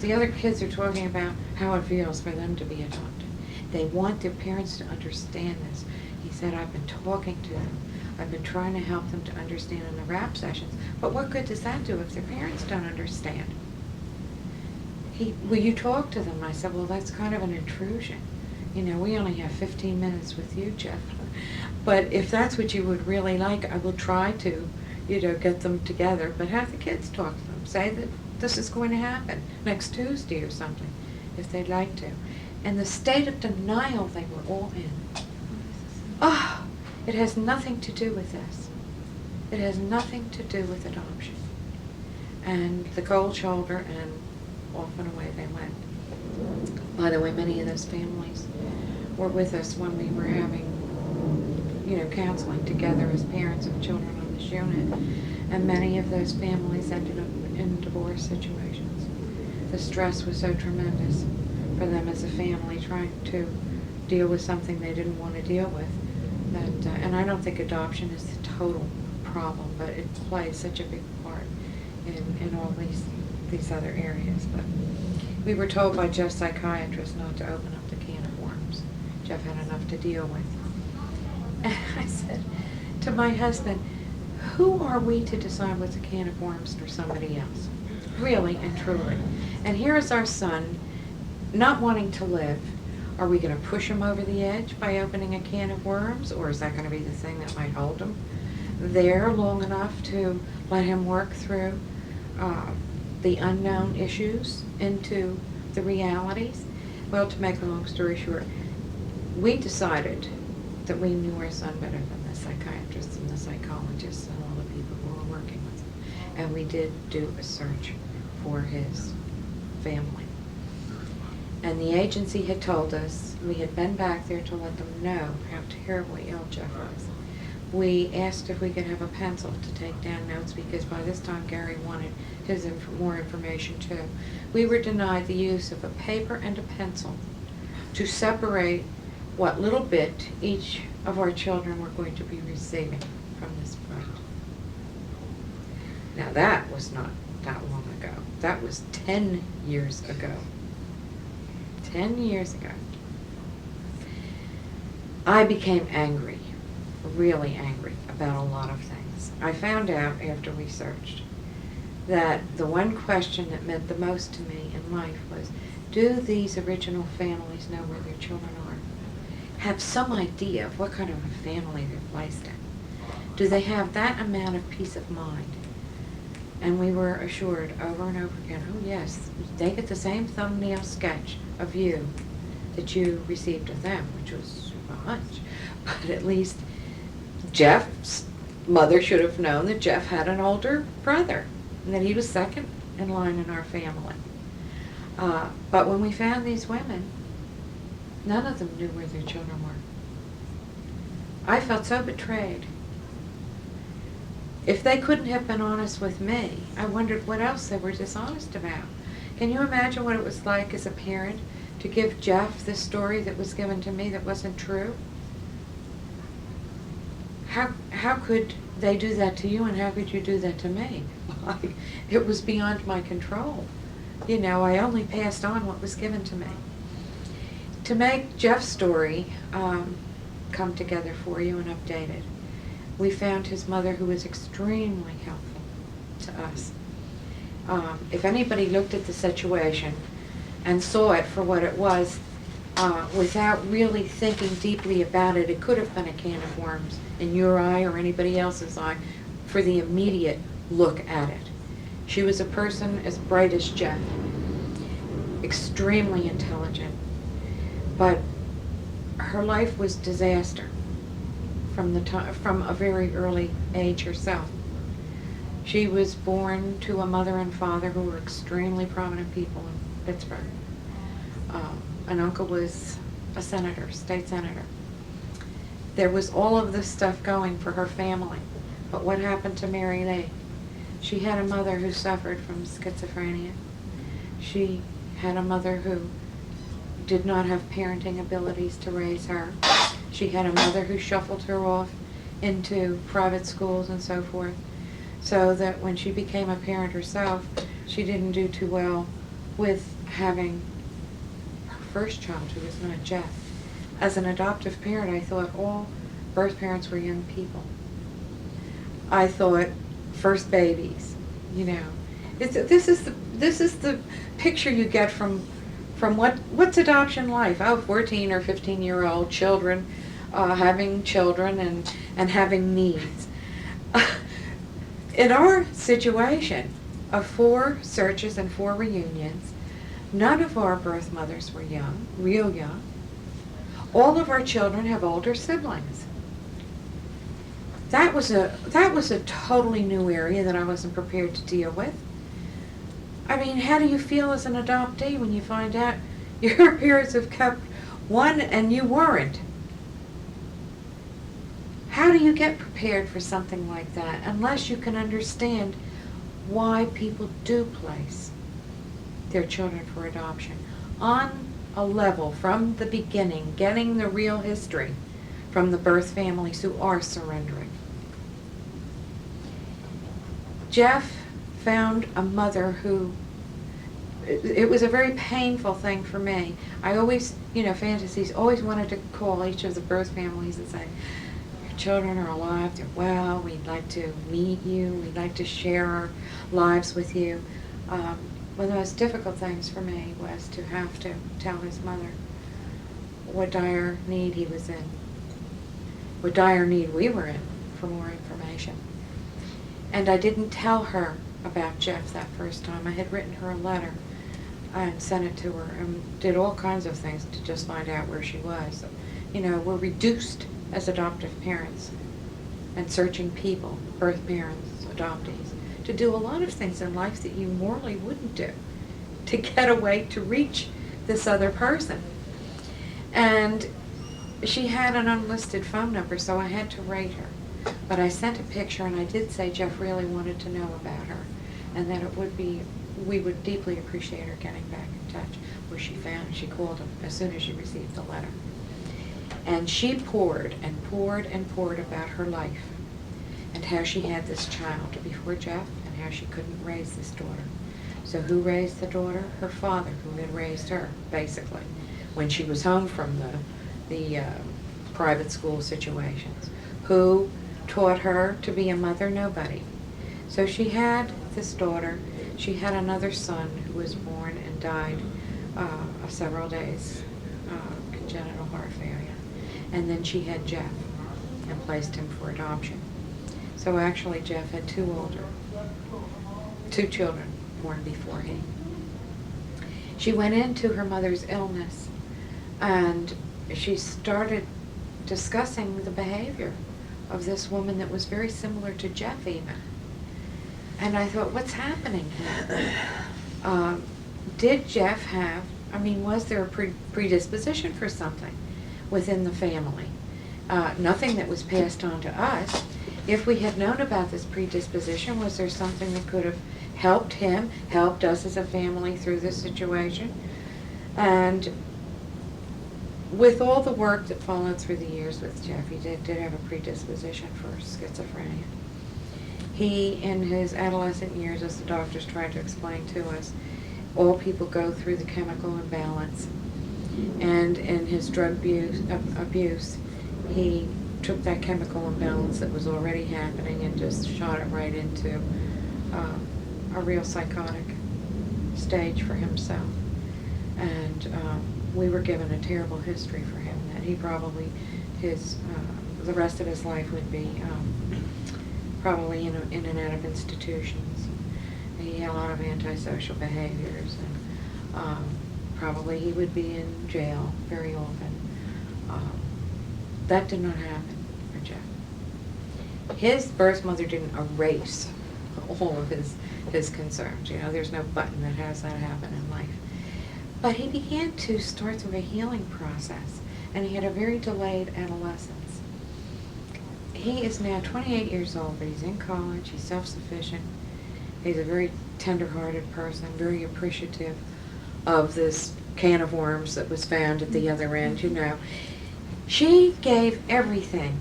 [SPEAKER 1] the other kids are talking about how it feels for them to be adopted. They want their parents to understand this." He said, "I've been talking to them. I've been trying to help them to understand in the rap sessions. But what good does that do if their parents don't understand?" "Will you talk to them?" I said, "Well, that's kind of an intrusion. You know, we only have 15 minutes with you, Jeff. But if that's what you would really like, I will try to, get them together. But have the kids talk to them. Say that this is going to happen next Tuesday or something, if they'd like to." And the state of denial they were all in. Oh, it has nothing to do with this. It has nothing to do with adoption. And the cold shoulder, and off and away they went. By the way, many of those families were with us when we were having, counseling together as parents of children on this unit. And many of those families ended up in divorce situations. The stress was so tremendous for them as a family trying to deal with something they didn't want to deal with. And I don't think adoption is the total problem, but it plays such a big part in all these other areas. But we were told by Jeff's psychiatrist not to open up the can of worms. Jeff had enough to deal with. And I said to my husband, "Who are we to decide what's a can of worms for somebody else? Really and truly. And here is our son not wanting to live. Are we going to push him over the edge by opening a can of worms, or is that going to be the thing that might hold him there long enough to let him work through the unknown issues into the realities?" Well, to make a long story short, we decided that we knew our son better than the psychiatrists and the psychologists and all the people who were working with him. And we did do a search for his family. And the agency had told us, we had been back there to let them know how terribly ill Jeff was. We asked if we could have a pencil to take down notes, because by this time Gary wanted his more information too. We were denied the use of a paper and a pencil to separate what little bit each of our children were going to be receiving from this point. Now that was not that long ago. That was 10 years ago. 10 years ago. I became angry, really angry about a lot of things. I found out after we searched that the one question that meant the most to me in life was, do these original families know where their children are? Have some idea of what kind of a family they're placed in? Do they have that amount of peace of mind? And we were assured over and over again, oh yes, they get the same thumbnail sketch of you that you received of them, which was a hunch. But at least Jeff's mother should have known that Jeff had an older brother and that he was second in line in our family. But when we found these women, none of them knew where their children were. I felt so betrayed. If they couldn't have been honest with me, I wondered what else they were dishonest about. Can you imagine what it was like as a parent to give Jeff this story that was given to me that wasn't true? How could they do that to you, and how could you do that to me? It was beyond my control. I only passed on what was given to me. To make Jeff's story come together for you and updated, we found his mother, who was extremely helpful to us. If anybody looked at the situation and saw it for what it was, without really thinking deeply about it, it could have been a can of worms in your eye or anybody else's eye for the immediate look at it. She was a person as bright as Jeff, extremely intelligent, but her life was disaster from a very early age herself. She was born to a mother and father who were extremely prominent people in Pittsburgh. An uncle was a senator, state senator. There was all of this stuff going for her family. But what happened to Mary Lee? She had a mother who suffered from schizophrenia. She had a mother who did not have parenting abilities to raise her. She had a mother who shuffled her off into private schools and so forth, so that when she became a parent herself, she didn't do too well with having her first child, who was not Jeff. As an adoptive parent, I thought all birth parents were young people. I thought first babies, you know. This is the picture you get from what's adoption life? Oh, 14 or 15-year-old children having children and having needs. In our situation of 4 searches and 4 reunions, none of our birth mothers were young, real young. All of our children have older siblings. That was a totally new area that I wasn't prepared to deal with. I mean, how do you feel as an adoptee when you find out your parents have kept one and you weren't? How do you get prepared for something like that unless you can understand why people do place their children for adoption on a level from the beginning, getting the real history from the birth families who are surrendering? Jeff found a mother who, it was a very painful thing for me. I always, fantasies, always wanted to call each of the birth families and say, your children are alive, they're well, we'd like to meet you, we'd like to share our lives with you. One of the most difficult things for me was to have to tell his mother what dire need he was in, what dire need we were in for more information. And I didn't tell her about Jeff that first time. I had written her a letter and sent it to her and did all kinds of things to just find out where she was. We're reduced as adoptive parents and searching people, birth parents, adoptees, to do a lot of things in life that you morally wouldn't do to get away to reach this other person. And she had an unlisted phone number, so I had to write her. But I sent a picture, and I did say Jeff really wanted to know about her, and that we would deeply appreciate her getting back in touch. Where she called him as soon as she received the letter. And she poured and poured and poured about her life, and how she had this child before Jeff, and how she couldn't raise this daughter. So who raised the daughter? Her father, who had raised her, basically, when she was home from the private school situations. Who taught her to be a mother? Nobody. So she had this daughter. She had another son who was born and died of several days, congenital heart failure. And then she had Jeff and placed him for adoption. So actually Jeff had 2 children born before he. She went into her mother's illness and she started discussing the behavior of this woman that was very similar to Jeff even. And I thought, what's happening here? Did Jeff have, was there a predisposition for something within the family? Nothing that was passed on to us. If we had known about this predisposition, was there something that could have helped him, helped us as a family through this situation? And with all the work that followed through the years with Jeff, he did have a predisposition for schizophrenia. He, in his adolescent years, as the doctors tried to explain to us, all people go through the chemical imbalance. And in his drug abuse, he took that chemical imbalance that was already happening and just shot it right into a real psychotic stage for himself. And we were given a terrible history for him, that he probably, his the rest of his life would be probably in and out of institutions. He had a lot of antisocial behaviors, and probably he would be in jail very often. That did not happen for Jeff. His birth mother didn't erase all of his concerns. You know, there's no button that has that happen in life. But he began to start through a healing process, and he had a very delayed adolescence. He is now 28 years old, but he's in college, he's self-sufficient, he's a very tender-hearted person, very appreciative of this can of worms that was found at the other end, you know. She gave everything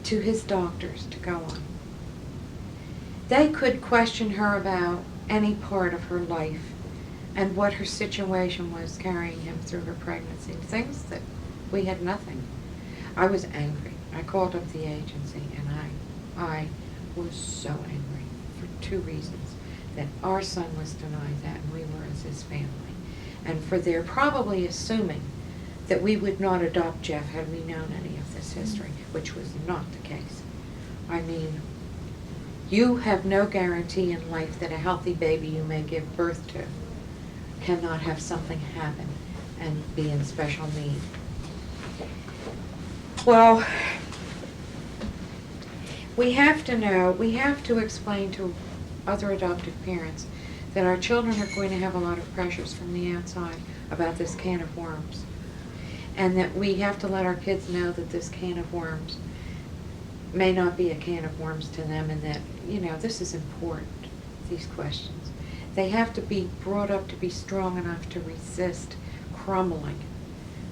[SPEAKER 1] to his doctors to go on. They could question her about any part of her life and what her situation was carrying him through her pregnancy, things that we had nothing. I was angry. I called up the agency, and I was so angry for two reasons. That our son was denied that, and we were as his family. And for their probably assuming that we would not adopt Jeff had we known any of this history, which was not the case. I mean, you have no guarantee in life that a healthy baby you may give birth to cannot have something happen and be in special need. Well, we have to know, we have to explain to other adoptive parents that our children are going to have a lot of pressures from the outside about this can of worms. And that we have to let our kids know that this can of worms may not be a can of worms to them, and that, you know, this is important, these questions. They have to be brought up to be strong enough to resist crumbling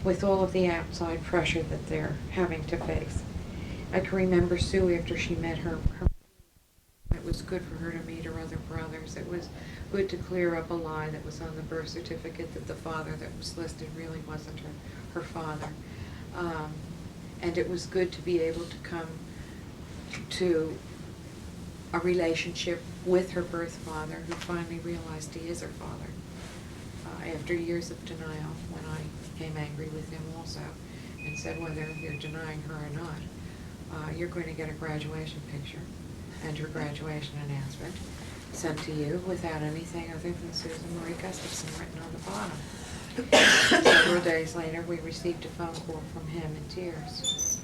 [SPEAKER 1] with all of the outside pressure that they're having to face. I can remember Sue after she met her. It was good for her to meet her other brothers. It was good to clear up a lie that was on the birth certificate that the father that was listed really wasn't her father. And it was good to be able to come to a relationship with her birth father, who finally realized he is her father. After years of denial, when I became angry with him also, and said whether you're denying her or not, you're going to get a graduation picture and her graduation announcement sent to you without anything other than Susan Marie Gustafson written on the bottom. Several days later, we received a phone call from him in tears.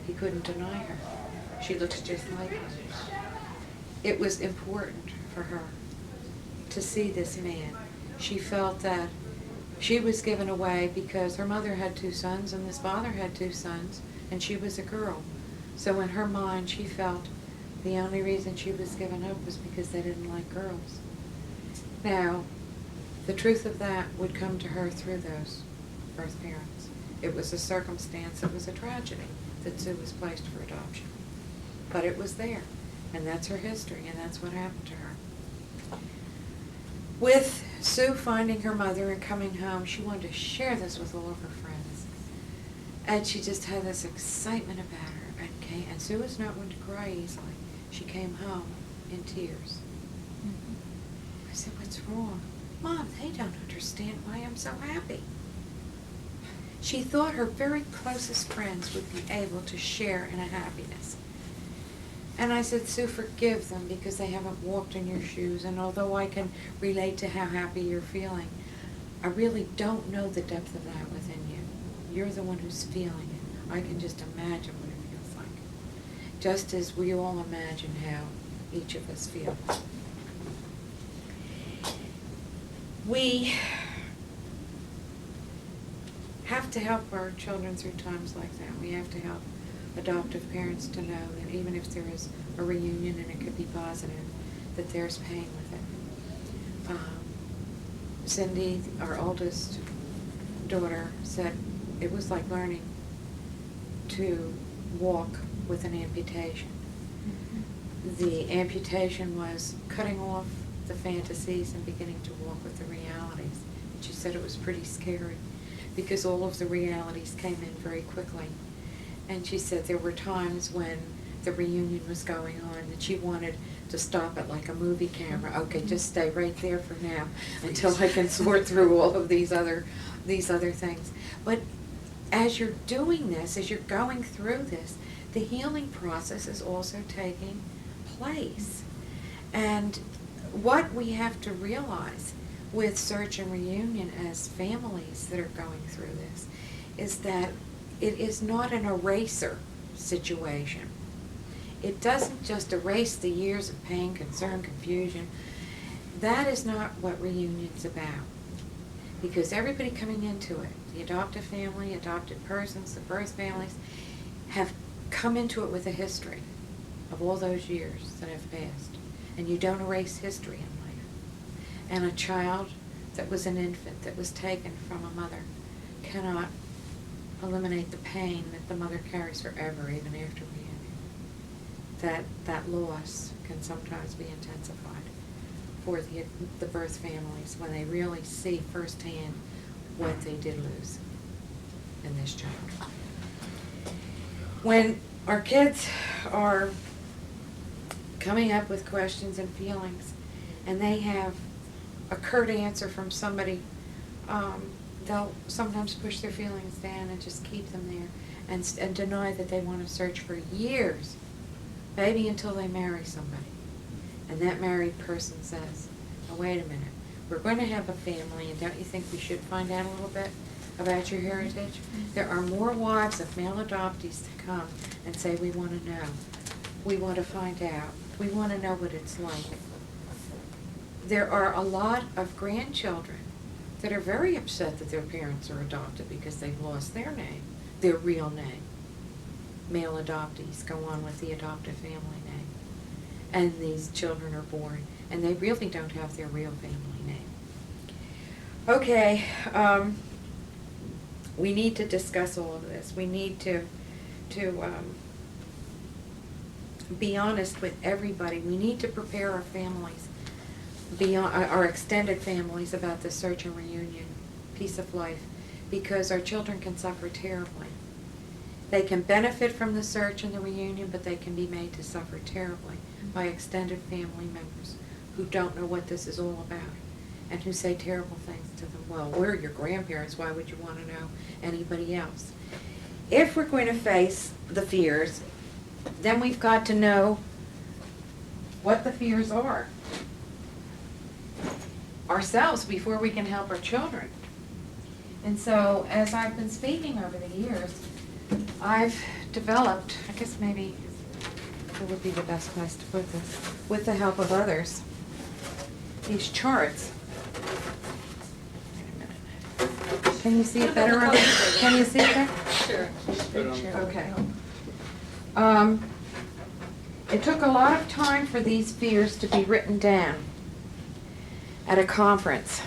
[SPEAKER 1] He couldn't deny her. She looks just like him. It was important for her to see this man. She felt that she was given away because her mother had two sons and this father had two sons, and she was a girl. So in her mind, she felt the only reason she was given up was because they didn't like girls. Now, the truth of that would come to her through those birth parents. It was a circumstance, it was a tragedy that Sue was placed for adoption. But it was there, and that's her history, and that's what happened to her. With Sue finding her mother and coming home, she wanted to share this with all of her friends. And she just had this excitement about her. And Sue was not one to cry easily. She came home in tears. I said, "What's wrong?" "Mom, they don't understand why I'm so happy." She thought her very closest friends would be able to share in a happiness. And I said, "Sue, forgive them because they haven't walked in your shoes, and although I can relate to how happy you're feeling, I really don't know the depth of that within you. You're the one who's feeling it. I can just imagine what it feels like. Just as we all imagine how each of us feel." We have to help our children through times like that. We have to help adoptive parents to know that even if there is a reunion and it could be positive, that there's pain with it. Cindy, our oldest daughter, said it was like learning to walk with an amputation. The amputation was cutting off the fantasies and beginning to walk with the realities. And she said it was pretty scary because all of the realities came in very quickly. And she said there were times when the reunion was going on that she wanted to stop it like a movie camera. "Okay, just stay right there for now until I can sort through all of these other things." But as you're doing this, as you're going through this, the healing process is also taking place. And what we have to realize with Search and Reunion as families that are going through this is that it is not an eraser situation. It doesn't just erase the years of pain, concern, confusion. That is not what reunion's about. Because everybody coming into it, the adoptive family, adopted persons, the birth families, have come into it with a history of all those years that have passed. And you don't erase history in life. And a child that was an infant, that was taken from a mother, cannot eliminate the pain that the mother carries forever, even after reunion. That loss can sometimes be intensified for the birth families when they really see firsthand what they did lose in this child. When our kids are coming up with questions and feelings, and they have a curt answer from somebody, they'll sometimes push their feelings down and just keep them there and deny that they want to search for years, maybe until they marry somebody. And that married person says, oh, wait a minute, we're going to have a family, and don't you think we should find out a little bit about your heritage? There are more wives of male adoptees to come and say, we want to know. We want to find out. We want to know what it's like. There are a lot of grandchildren that are very upset that their parents are adopted because they've lost their name, their real name. Male adoptees go on with the adoptive family name. And these children are born, and they really don't have their real family name. Okay, we need to discuss all of this. We need to be honest with everybody. We need to prepare our families, beyond our extended families, about the Search and Reunion piece of life, because our children can suffer terribly. They can benefit from the search and the reunion, but they can be made to suffer terribly by extended family members who don't know what this is all about and who say terrible things to them. Well, we're your grandparents, why would you want to know anybody else? If we're going to face the fears, then we've got to know what the fears are ourselves before we can help our children. And so, as I've been speaking over the years, I've developed, I guess maybe it would be the best place to put this, with the help of others, these charts. Wait a minute. Can you see it better? Can you see it there?
[SPEAKER 2] Sure.
[SPEAKER 1] Okay. It took a lot of time for these fears to be written down at a conference.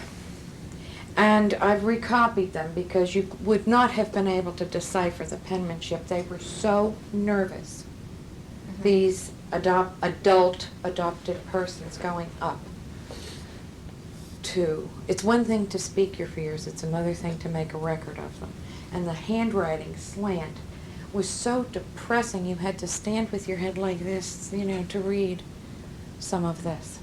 [SPEAKER 1] And I've recopied them because you would not have been able to decipher the penmanship. They were so nervous. Mm-hmm. These adult adopted persons going up to, it's one thing to speak your fears, it's another thing to make a record of them. And the handwriting slant was so depressing, you had to stand with your head like this, you know, to read some of this.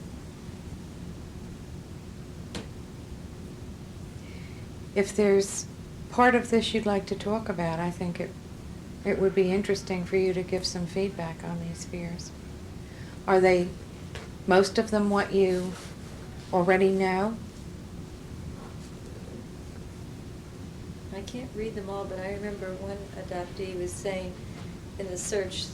[SPEAKER 1] If there's part of this you'd like to talk about, I think it would be interesting for you to give some feedback on these fears. Are they, most of them, what you already know?
[SPEAKER 4] I can't read them all, but I remember one adoptee was saying in the search,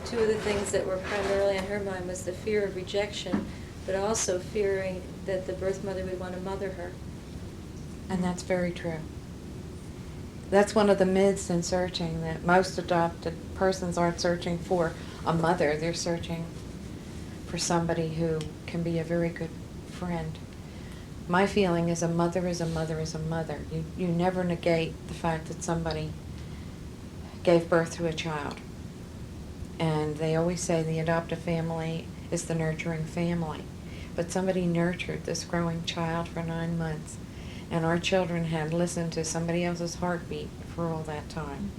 [SPEAKER 4] two of the things that were primarily on her mind was the fear of rejection, but also fearing that the birth mother would want to mother her.
[SPEAKER 1] And that's very true. That's one of the myths in searching, that most adopted persons aren't searching for a mother, they're searching for somebody who can be a very good friend. My feeling is a mother is a mother is a mother. You never negate the fact that somebody gave birth to a child. And they always say the adoptive family is the nurturing family. But somebody nurtured this growing child for 9 months. And our children had listened to somebody else's heartbeat for all that time,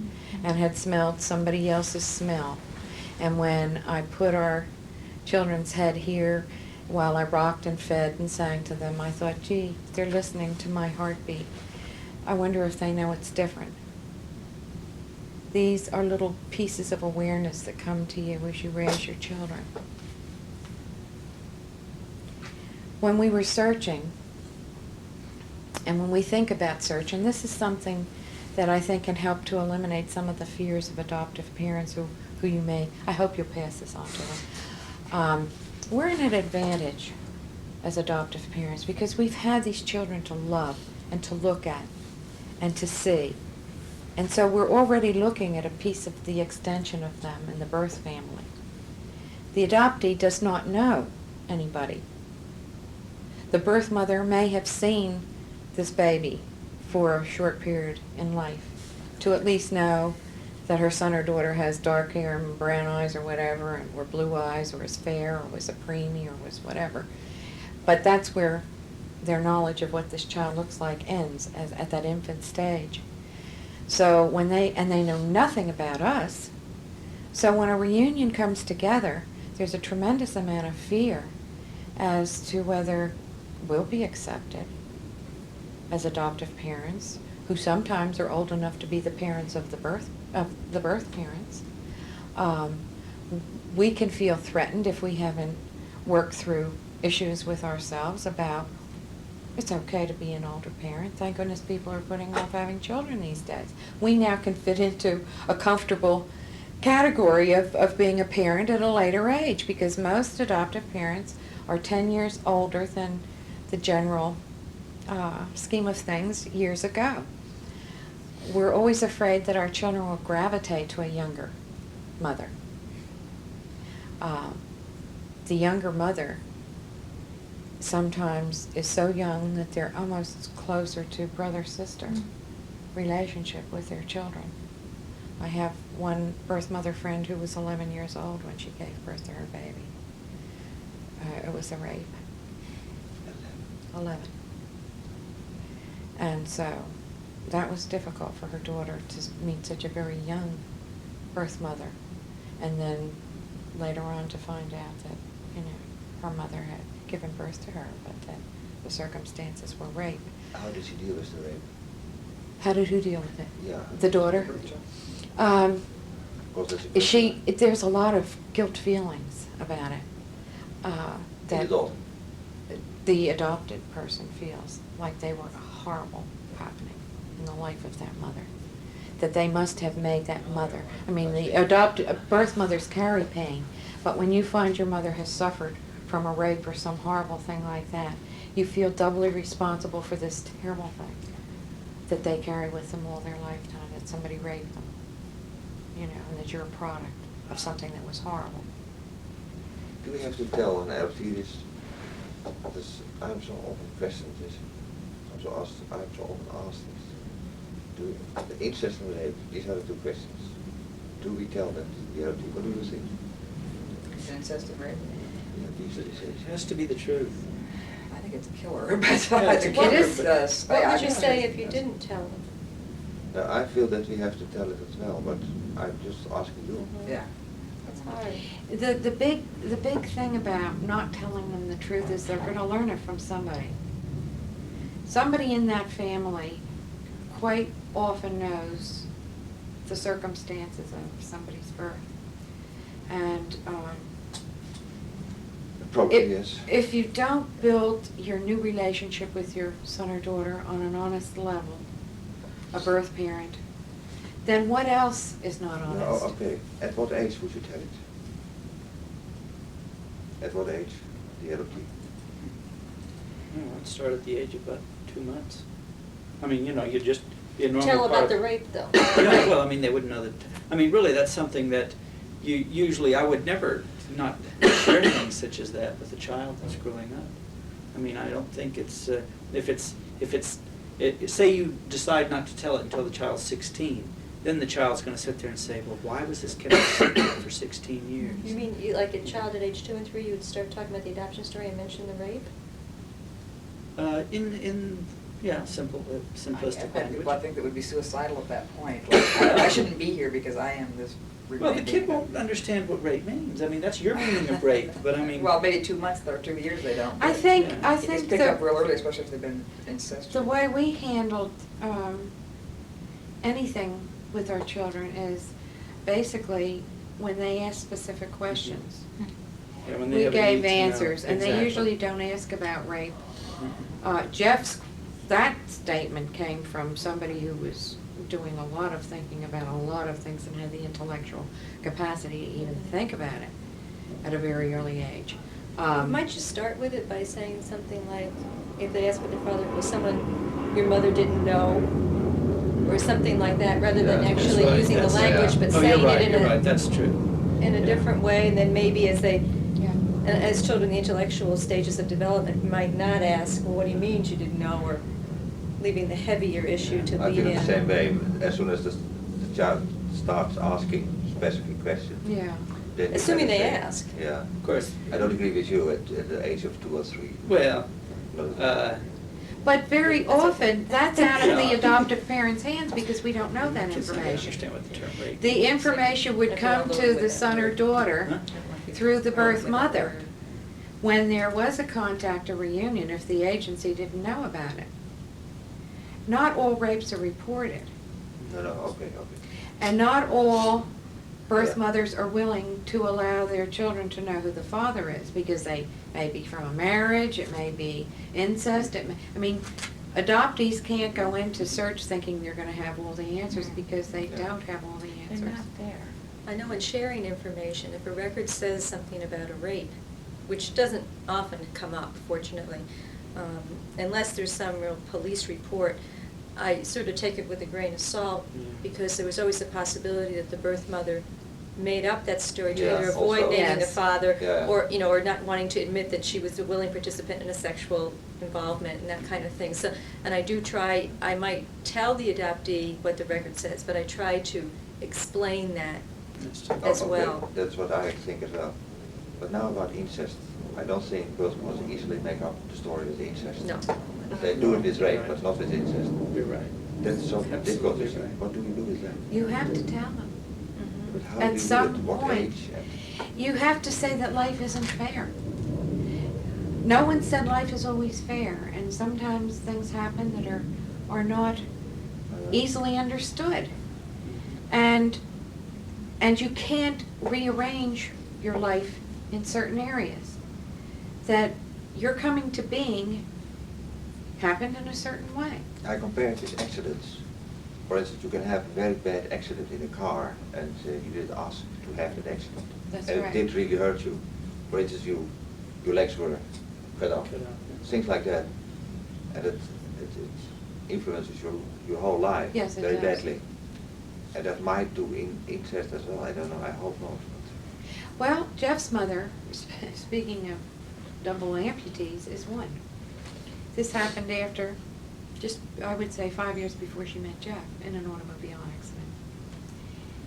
[SPEAKER 1] and had smelled somebody else's smell. And when I put our children's head here, while I rocked and fed and sang to them, I thought, gee, they're listening to my heartbeat. I wonder if they know it's different. these are little pieces of awareness that come to you as you raise your children. When we were searching, and when we think about search, and this is something that I think can help to eliminate some of the fears of adoptive parents who you may, I hope you'll pass this on to them. We're in an advantage as adoptive parents because we've had these children to love and to look at and to see. And so we're already looking at a piece of the extension of them in the birth family. The adoptee does not know anybody. The birth mother may have seen this baby for a short period in life to at least know that her son or daughter has dark hair and brown eyes or whatever, or blue eyes, or is fair, or was a preemie, or was whatever. But that's where their knowledge of what this child looks like ends, at that infant stage. So when they know nothing about us, so when a reunion comes together, there's a tremendous amount of fear as to whether we'll be accepted as adoptive parents, who sometimes are old enough to be the parents of the birth parents. We can feel threatened if we haven't worked through issues with ourselves about it's okay to be an older parent. Thank goodness people are putting off having children these days. We now can fit into a comfortable category of being a parent at a later age because most adoptive parents are 10 years older than the general scheme of things years ago. We're always afraid that our children will gravitate to a younger mother. The younger mother sometimes is so young that they're almost closer to brother-sister relationship with their children. I have one birth mother friend who was 11 years old when she gave birth to her baby. It was a rape. 11. And so that was difficult for her daughter to meet such a very young birth mother. And then later on to find out that, her mother had given birth to her, but that the circumstances were rape.
[SPEAKER 5] How did she deal with the rape?
[SPEAKER 1] How did who deal with it?
[SPEAKER 5] Yeah.
[SPEAKER 1] The daughter? There's a lot of guilt feelings about it. That the adopted person feels like they were a horrible happening in the life of that mother. That they must have made that mother. I mean, the birth mothers carry pain, but when you find your mother has suffered from a rape or some horrible thing like that, you feel doubly responsible for this terrible thing that they carry with them all their lifetime, that somebody raped them, and that you're a product of something that was horrible.
[SPEAKER 5] Do we have to tell an LT this? I'm so often questioned this. I'm so often asked this. The incest and rape, these are the two questions. Do we tell that to the LT? What do you think?
[SPEAKER 2] Incest and rape?
[SPEAKER 5] Yeah, these are the
[SPEAKER 3] It
[SPEAKER 5] things.
[SPEAKER 3] has to be the truth.
[SPEAKER 2] I think it's a killer, but
[SPEAKER 3] Yeah,
[SPEAKER 2] I
[SPEAKER 3] it's a
[SPEAKER 2] think
[SPEAKER 3] killer,
[SPEAKER 2] it is.
[SPEAKER 3] but-
[SPEAKER 4] What would you say if you didn't tell them?
[SPEAKER 5] Now, I feel that we have to tell it as well, but I'm just asking you.
[SPEAKER 2] Yeah.
[SPEAKER 4] It's hard.
[SPEAKER 1] The big thing about not telling them the truth is they're going to learn it from somebody. Somebody in that family quite often knows the circumstances of somebody's birth. And
[SPEAKER 5] Probably, yes.
[SPEAKER 1] if you don't build your new relationship with your son or daughter on an honest level, a birth parent, then what else is not honest?
[SPEAKER 5] Oh, okay. At what age would you tell it? At what age? The LT?
[SPEAKER 3] I'd start at the age of about 2 months. I mean, you just be a normal
[SPEAKER 4] Tell
[SPEAKER 3] part
[SPEAKER 4] about
[SPEAKER 3] of-
[SPEAKER 4] the rape, though.
[SPEAKER 3] Yeah, well, I mean, they wouldn't know that. I mean, really, that's something that I would never not share things such as that with a child that's growing up. I mean, I don't think it's, say you decide not to tell it until the child's 16, then the child's gonna sit there and say, well, why was this kept a secret for 16 years?
[SPEAKER 4] You mean, like a child at age 2 and 3, you would start talking about the adoption story and mention the rape?
[SPEAKER 3] Simplistic
[SPEAKER 2] But people, I
[SPEAKER 3] language.
[SPEAKER 2] think that would be suicidal at that point. Like, I shouldn't be here because I am this.
[SPEAKER 3] Well, the kid won't understand what rape means. I mean, that's your meaning of rape, but I mean.
[SPEAKER 2] Well, maybe 2 months or 2 years they don't.
[SPEAKER 1] I
[SPEAKER 2] but
[SPEAKER 1] think
[SPEAKER 3] Yeah.
[SPEAKER 1] I
[SPEAKER 2] You just
[SPEAKER 1] think
[SPEAKER 2] pick up real
[SPEAKER 1] the
[SPEAKER 2] early, especially if they've been incestuous.
[SPEAKER 1] way we handled anything with our children is basically when they ask specific questions.
[SPEAKER 3] Yeah, when they
[SPEAKER 1] We
[SPEAKER 3] have a
[SPEAKER 1] gave
[SPEAKER 3] need to know.
[SPEAKER 1] answers, and they
[SPEAKER 3] Exactly.
[SPEAKER 1] usually don't ask about rape.
[SPEAKER 3] Mhm.
[SPEAKER 1] Jeff's, that statement came from somebody who was doing a lot of thinking about a lot of things and had the intellectual capacity to even think about it at a very early age.
[SPEAKER 4] Might you start with it by saying something like, if they ask what their father, was someone your mother didn't know, or something like that, rather than
[SPEAKER 5] Yeah, that's
[SPEAKER 4] actually
[SPEAKER 3] right,
[SPEAKER 4] using the
[SPEAKER 3] that's-
[SPEAKER 4] language, but
[SPEAKER 3] Oh,
[SPEAKER 4] saying
[SPEAKER 3] you're right,
[SPEAKER 4] it
[SPEAKER 3] you're right, that's true.
[SPEAKER 4] in a different way, and then maybe as they,
[SPEAKER 1] Yeah.
[SPEAKER 4] as children in the intellectual stages of development might not ask, well, what do you mean you didn't know, or leaving the heavier issue to
[SPEAKER 5] I
[SPEAKER 4] lead
[SPEAKER 5] feel
[SPEAKER 4] in.
[SPEAKER 5] the same way. As soon as the child starts asking specific questions,
[SPEAKER 1] Yeah.
[SPEAKER 5] then you
[SPEAKER 4] Assuming
[SPEAKER 5] have to
[SPEAKER 4] they
[SPEAKER 5] say-
[SPEAKER 4] ask.
[SPEAKER 5] Yeah.
[SPEAKER 3] Of course.
[SPEAKER 5] I don't agree with you at the age of 2 or 3.
[SPEAKER 3] Well,
[SPEAKER 5] No.
[SPEAKER 1] But very often, that's out of the
[SPEAKER 3] Yeah.
[SPEAKER 1] adoptive parents' hands because we don't know that
[SPEAKER 3] kids don't
[SPEAKER 1] information.
[SPEAKER 3] understand what the term rape
[SPEAKER 1] The
[SPEAKER 3] means.
[SPEAKER 1] information would come to the son or daughter through the birth mother when there was a contact or reunion if the agency didn't know about it. Not all rapes are reported,
[SPEAKER 5] No, okay.
[SPEAKER 1] and not all birth
[SPEAKER 5] Yeah.
[SPEAKER 1] mothers are willing to allow their children to know who the father is, because they may be from a marriage, it may be incest, I mean, adoptees can't go into search thinking they're gonna have all the answers because they
[SPEAKER 5] Yeah.
[SPEAKER 1] don't have all the answers.
[SPEAKER 6] They're not there.
[SPEAKER 4] I know in sharing information, if a record says something about a rape, which doesn't often come up, fortunately, unless there's some real police report, I sort of take it with a grain of salt,
[SPEAKER 3] Yeah.
[SPEAKER 4] because there was always the possibility that the birth mother made up that story to
[SPEAKER 5] Yeah,
[SPEAKER 4] either avoid
[SPEAKER 5] also.
[SPEAKER 4] naming the
[SPEAKER 1] Yes.
[SPEAKER 4] father,
[SPEAKER 5] Yeah.
[SPEAKER 4] or, or not wanting to admit that she was a willing participant in a sexual involvement and that kind of thing. So, and I do try, I might tell the adoptee what the record says, but I try to explain that
[SPEAKER 3] That's true.
[SPEAKER 4] as
[SPEAKER 5] Okay,
[SPEAKER 4] well.
[SPEAKER 5] That's what I think as well. But now about incest, I don't think birth mothers easily make up the story with incest.
[SPEAKER 4] No.
[SPEAKER 5] They do it with rape, but not with incest.
[SPEAKER 3] You're right.
[SPEAKER 5] That's so difficult.
[SPEAKER 3] Absolutely right.
[SPEAKER 5] What do you do with that?
[SPEAKER 1] You have to tell them.
[SPEAKER 5] But how
[SPEAKER 1] At
[SPEAKER 5] do you
[SPEAKER 1] some
[SPEAKER 5] do it? What
[SPEAKER 1] point,
[SPEAKER 5] age? And-
[SPEAKER 1] You have to say that life isn't fair. No one said life is always fair, and sometimes things happen that are not easily understood. And you can't rearrange your life in certain areas. That your coming to being happened in a certain way.
[SPEAKER 5] I compare it with accidents. For instance, you can have a very bad accident in a car and you didn't ask to have that accident.
[SPEAKER 1] That's
[SPEAKER 5] and
[SPEAKER 1] right.
[SPEAKER 5] it did really hurt you. For instance, your legs were cut off.
[SPEAKER 3] Cut off, yeah.
[SPEAKER 5] Things like that. And it influences your whole life
[SPEAKER 1] Yes, it
[SPEAKER 5] very
[SPEAKER 1] does.
[SPEAKER 5] badly. And that might do incest as well. I don't know. I hope not.
[SPEAKER 1] Well, Jeff's mother, speaking of double amputees, is one. This happened after, just, I would say, 5 years before she met Jeff in an automobile accident.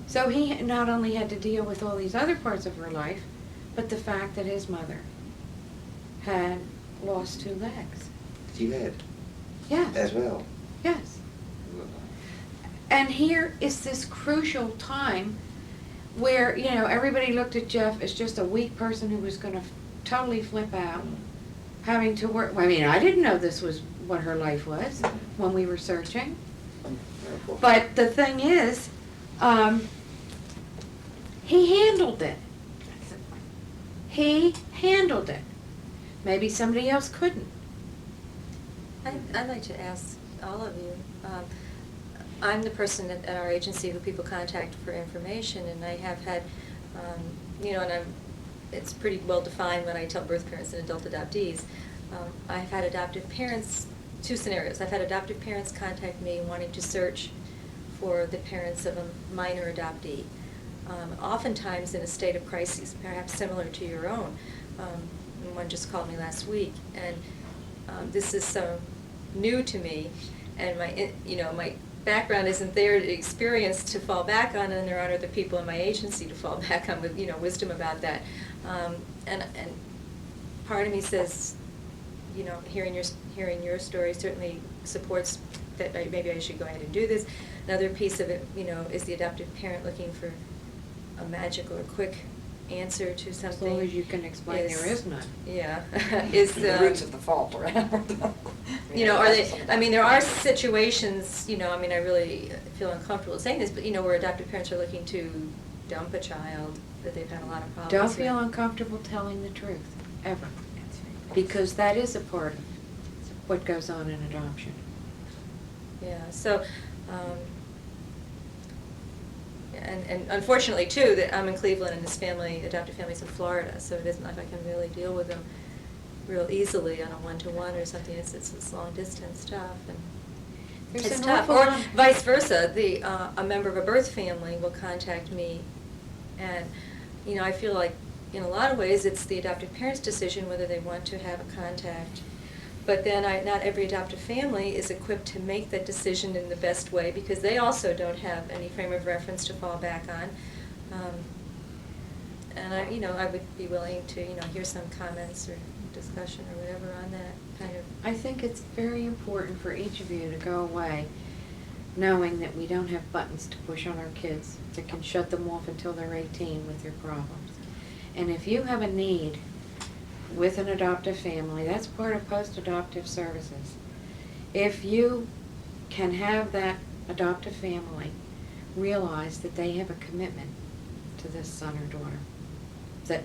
[SPEAKER 1] So he not only had to deal with all these other parts of her life, but the fact that his mother had lost 2 legs.
[SPEAKER 5] She had
[SPEAKER 1] Yes.
[SPEAKER 5] as well.
[SPEAKER 1] Yes. And here is this crucial time where, you know, everybody looked at Jeff as just a weak person who was gonna totally flip out, having to work, I mean, I didn't know this was what her life was when we were searching. But the thing is, he handled it. He handled it. Maybe somebody else couldn't.
[SPEAKER 4] I'd like to ask all of you, I'm the person at our agency who people contact for information, and I have had, and it's pretty well defined when I tell birth parents and adult adoptees. I've had adoptive parents, 2 scenarios. I've had adoptive parents contact me wanting to search for the parents of a minor adoptee, oftentimes in a state of crisis, perhaps similar to your own. One just called me last week, and this is so new to me, and my background isn't there to experience to fall back on, and there aren't other people in my agency to fall back on with wisdom about that. And part of me says, hearing your story certainly supports that maybe I should go ahead and do this. Another piece of it, is the adoptive parent looking for a magical or quick answer to
[SPEAKER 1] As
[SPEAKER 4] something.
[SPEAKER 1] long as you can explain there is none.
[SPEAKER 4] Yeah, is
[SPEAKER 2] The roots of the fault, right?
[SPEAKER 4] you know, are they, I mean, there are situations, you know, I mean, I really feel uncomfortable saying this, but, you know, where adoptive parents are looking to dump a child, that they've had a lot of problems
[SPEAKER 1] Don't
[SPEAKER 4] with.
[SPEAKER 1] feel uncomfortable telling the truth, ever.
[SPEAKER 4] That's right.
[SPEAKER 1] Because that is a part of what goes on in adoption.
[SPEAKER 4] Yeah, so, and unfortunately too, that I'm in Cleveland and his family, adoptive family's in Florida, so it isn't like I can really deal with them real easily on a one-to-one or something. It's long distance stuff, and
[SPEAKER 1] There's
[SPEAKER 4] it's
[SPEAKER 1] an
[SPEAKER 4] tough.
[SPEAKER 1] awful
[SPEAKER 4] Or
[SPEAKER 1] lot-
[SPEAKER 4] vice versa, a member of a birth family will contact me, and, you know, I feel like in a lot of ways it's the adoptive parent's decision whether they want to have a contact. But then not every adoptive family is equipped to make that decision in the best way, because they also don't have any frame of reference to fall back on. And I would be willing to, hear some comments or discussion or whatever on that kind of.
[SPEAKER 1] I think it's very important for each of you to go away knowing that we don't have buttons to push on our kids that can shut them off until they're 18 with their problems. And if you have a need with an adoptive family, that's part of post-adoptive services. If you can have that adoptive family realize that they have a commitment to this son or daughter, that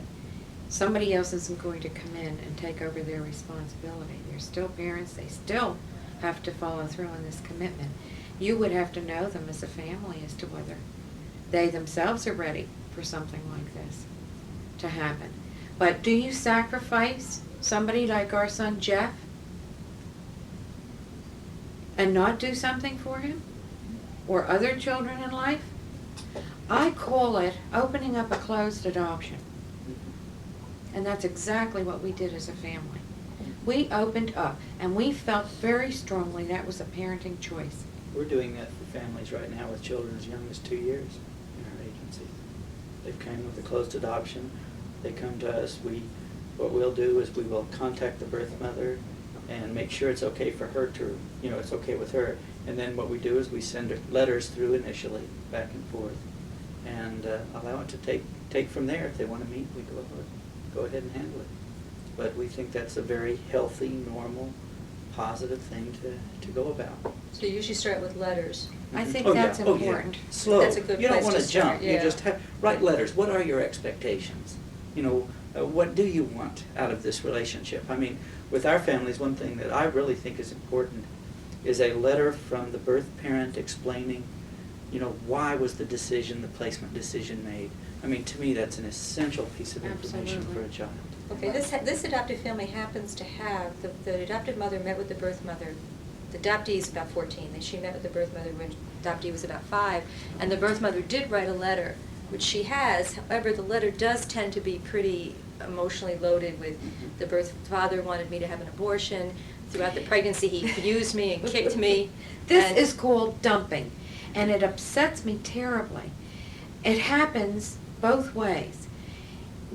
[SPEAKER 1] somebody else isn't going to come in and take over their responsibility. They're still parents, they still have to follow through on this commitment. You would have to know them as a family as to whether they themselves are ready for something like this to happen. But do you sacrifice somebody like our son Jeff and not do something for him? Or other children in life? I call it opening up a closed adoption. And that's exactly what we did as a family. We opened up, and we felt very strongly that was a parenting choice.
[SPEAKER 3] We're doing that for families right now with children as young as 2 years in our agency. They've come with a closed adoption. They come to us. What we'll do is we will contact the birth mother and make sure it's okay for her to, it's okay with her. And then what we do is we send her letters through initially, back and forth, and allow it to take from there. If they want to meet, we go ahead and handle it. But we think that's a very healthy, normal, positive thing to go about.
[SPEAKER 4] So you usually start with letters.
[SPEAKER 1] I think
[SPEAKER 3] Oh,
[SPEAKER 1] that's
[SPEAKER 3] yeah. Oh, yeah.
[SPEAKER 1] important.
[SPEAKER 3] Slow.
[SPEAKER 4] That's a good
[SPEAKER 3] You don't
[SPEAKER 4] place
[SPEAKER 3] want
[SPEAKER 4] to
[SPEAKER 3] to jump.
[SPEAKER 4] start,
[SPEAKER 3] You
[SPEAKER 4] yeah.
[SPEAKER 3] just write letters. What are your expectations? What do you want out of this relationship? I mean, with our families, one thing that I really think is important is a letter from the birth parent explaining, why was the placement decision made. I mean, to me, that's an essential piece of information
[SPEAKER 1] Absolutely.
[SPEAKER 3] for a child.
[SPEAKER 4] Okay, this adoptive family happens to have, the adoptive mother met with the birth mother. The adoptee is about 14. She met with the birth mother when adoptee was about 5, and the birth mother did write a letter, which she has. However, the letter does tend to be pretty emotionally loaded with the birth father wanted me to have an abortion. Throughout the pregnancy, he abused me and kicked me.
[SPEAKER 1] This
[SPEAKER 4] and-
[SPEAKER 1] is called dumping, and it upsets me terribly. It happens both ways.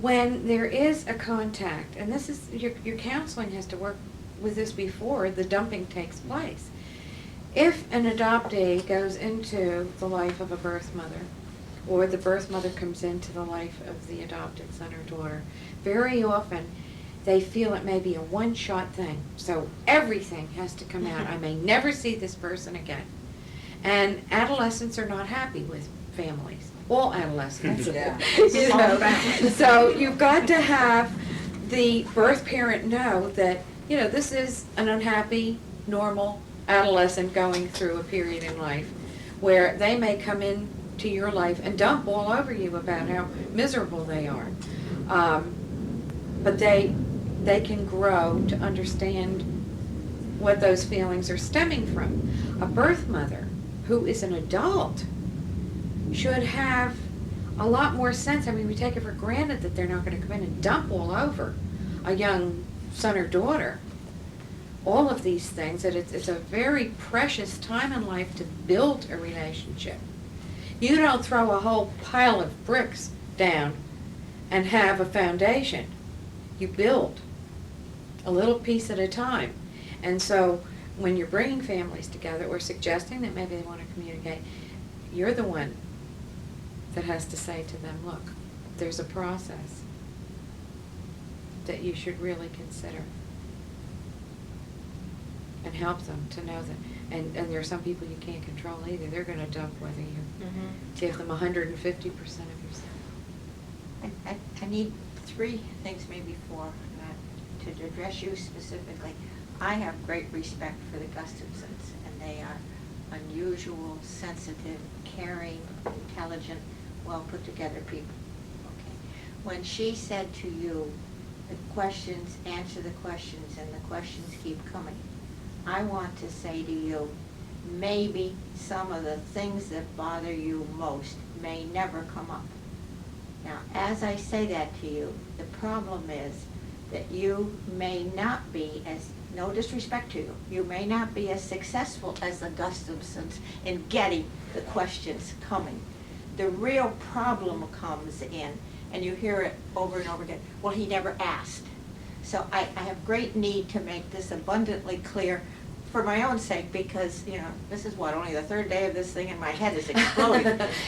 [SPEAKER 1] When there is a contact, and this is, your counseling has to work with this before the dumping takes place. If an adoptee goes into the life of a birth mother, or the birth mother comes into the life of the adopted son or daughter, very often they feel it may be a one-shot thing. So everything has to come out. I may never see this person again. And adolescents are not happy with families. All adolescents.
[SPEAKER 2] Yeah.
[SPEAKER 1] You know, so you've got to have the birth parent know that, this is an unhappy, normal adolescent going through a period in life where they may come in to your life and dump all over you about how miserable they are. But they can grow to understand what those feelings are stemming from. A birth mother who is an adult should have a lot more sense. I mean, we take it for granted that they're not going to come in and dump all over a young son or daughter. All of these things, that it's a very precious time in life to build a relationship. You don't throw a whole pile of bricks down and have a foundation. You build a little piece at a time. And so when you're bringing families together or suggesting that maybe they want to communicate, you're the one that has to say to them, look, there's a process that you should really consider. And help them to know that, and there are some people you can't control either. They're gonna dump whether you give them 150% of yourself.
[SPEAKER 6] I need 3 things, maybe 4, to address you specifically. I have great respect for the Gustafsons, and they are unusual, sensitive, caring, intelligent, well put together people. Okay. When she said to you, the questions, answer the questions, and the questions keep coming, I want to say to you, maybe some of the things that bother you most may never come up. Now, as I say that to you, the problem is that you may not be as, no disrespect to you, you may not be as successful as the Gustafsons in getting the questions coming. The real problem comes in, and you hear it over and over again, well, he never asked. So I have great need to make this abundantly clear for my own sake, because, you know, this is what, only the 3rd day of this thing and my head is exploding.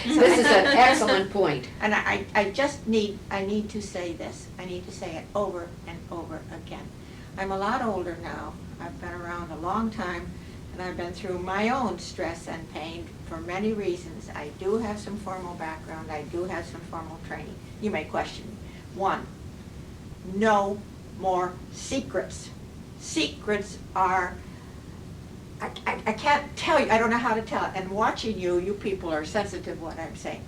[SPEAKER 1] This is an excellent point.
[SPEAKER 6] And I just need to say this. I need to say it over and over again. I'm a lot older now. I've been around a long time, and I've been through my own stress and pain for many reasons. I do have some formal background. I do have some formal training. You may question me. 1, no more secrets. Secrets are, I can't tell you, I don't know how to tell it. And watching you people are sensitive to what I'm saying.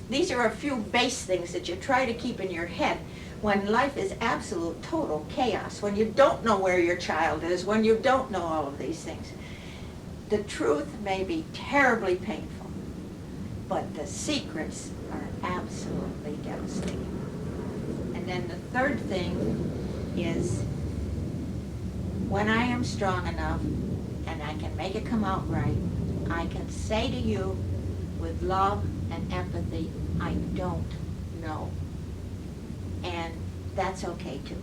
[SPEAKER 6] These are a few base things that you try to keep in your head when life is absolute, total chaos, when you don't know where your child is, when you don't know all of these things. The truth may be terribly painful, but the secrets are absolutely devastating. And then the 3rd thing is, when I am strong enough and I can make it come out right, I can say to you with love and empathy, I don't know. And that's okay too.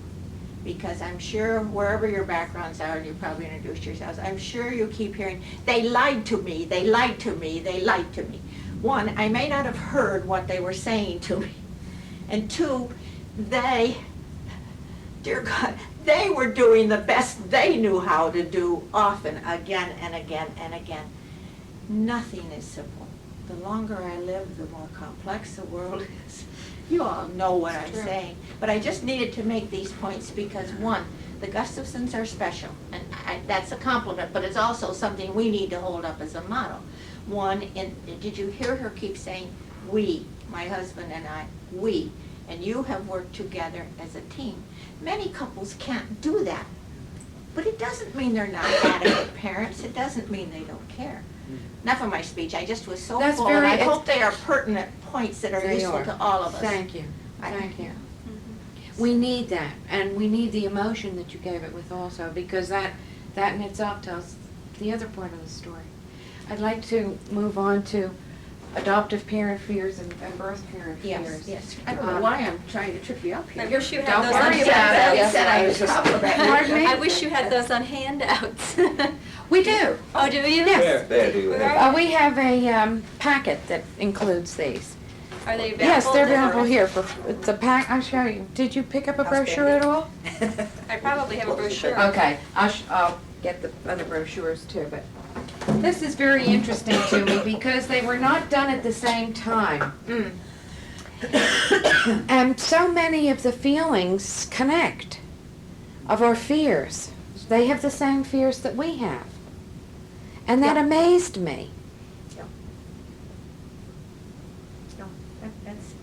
[SPEAKER 6] Because I'm sure wherever your backgrounds are, and you probably introduced yourselves, I'm sure you keep hearing, they lied to me, they lied to me, they lied to me. 1, I may not have heard what they were saying to me. And 2, they, dear God, they were doing the best they knew how to do, often, again and again and again. Nothing is simple. The longer I live, the more complex the world is. You all know what I'm saying. But I just needed to make these points because, 1, the Gustafsons are special. And that's a compliment, but it's also something we need to hold up as a model. 1, did you hear her keep saying, we, my husband and I, we. And you have worked together as a team. Many couples can't do that. But it doesn't mean they're not adequate parents. It doesn't mean they don't care. Enough of my speech. I just was so
[SPEAKER 1] That's
[SPEAKER 6] full, and I
[SPEAKER 1] very-
[SPEAKER 6] hope they are pertinent points that are
[SPEAKER 1] They
[SPEAKER 6] useful
[SPEAKER 1] are.
[SPEAKER 6] to all of us.
[SPEAKER 1] Thank you,
[SPEAKER 6] I-
[SPEAKER 1] thank you.
[SPEAKER 4] Mhm.
[SPEAKER 1] We need that, and we need the emotion that you gave it with also, because that in itself tells the other part of the story. I'd like to move on to adoptive parent fears and birth parent
[SPEAKER 6] Yes,
[SPEAKER 1] fears.
[SPEAKER 6] yes. I don't know why I'm trying to trip you up here.
[SPEAKER 4] I wish you had
[SPEAKER 1] Don't
[SPEAKER 4] those on
[SPEAKER 1] worry about it.
[SPEAKER 6] You
[SPEAKER 4] handouts.
[SPEAKER 6] said I was complimenting you.
[SPEAKER 1] Pardon me?
[SPEAKER 4] I wish you had those on handouts.
[SPEAKER 1] We do.
[SPEAKER 4] Oh, do you?
[SPEAKER 1] Yes.
[SPEAKER 5] There, do you have?
[SPEAKER 1] We have a packet that includes these.
[SPEAKER 4] Are they available?
[SPEAKER 1] Yes, they're
[SPEAKER 4] or-
[SPEAKER 1] available here for, it's a pack, I'll show you. Did you pick up a brochure at all?
[SPEAKER 4] I probably have a brochure.
[SPEAKER 1] Okay, I'll get the other brochures too, but this is very interesting to me because they were not done at the same time. And so many of the feelings connect of our fears. They have the same fears that we have. And that
[SPEAKER 6] Yeah.
[SPEAKER 1] amazed me.
[SPEAKER 6] No,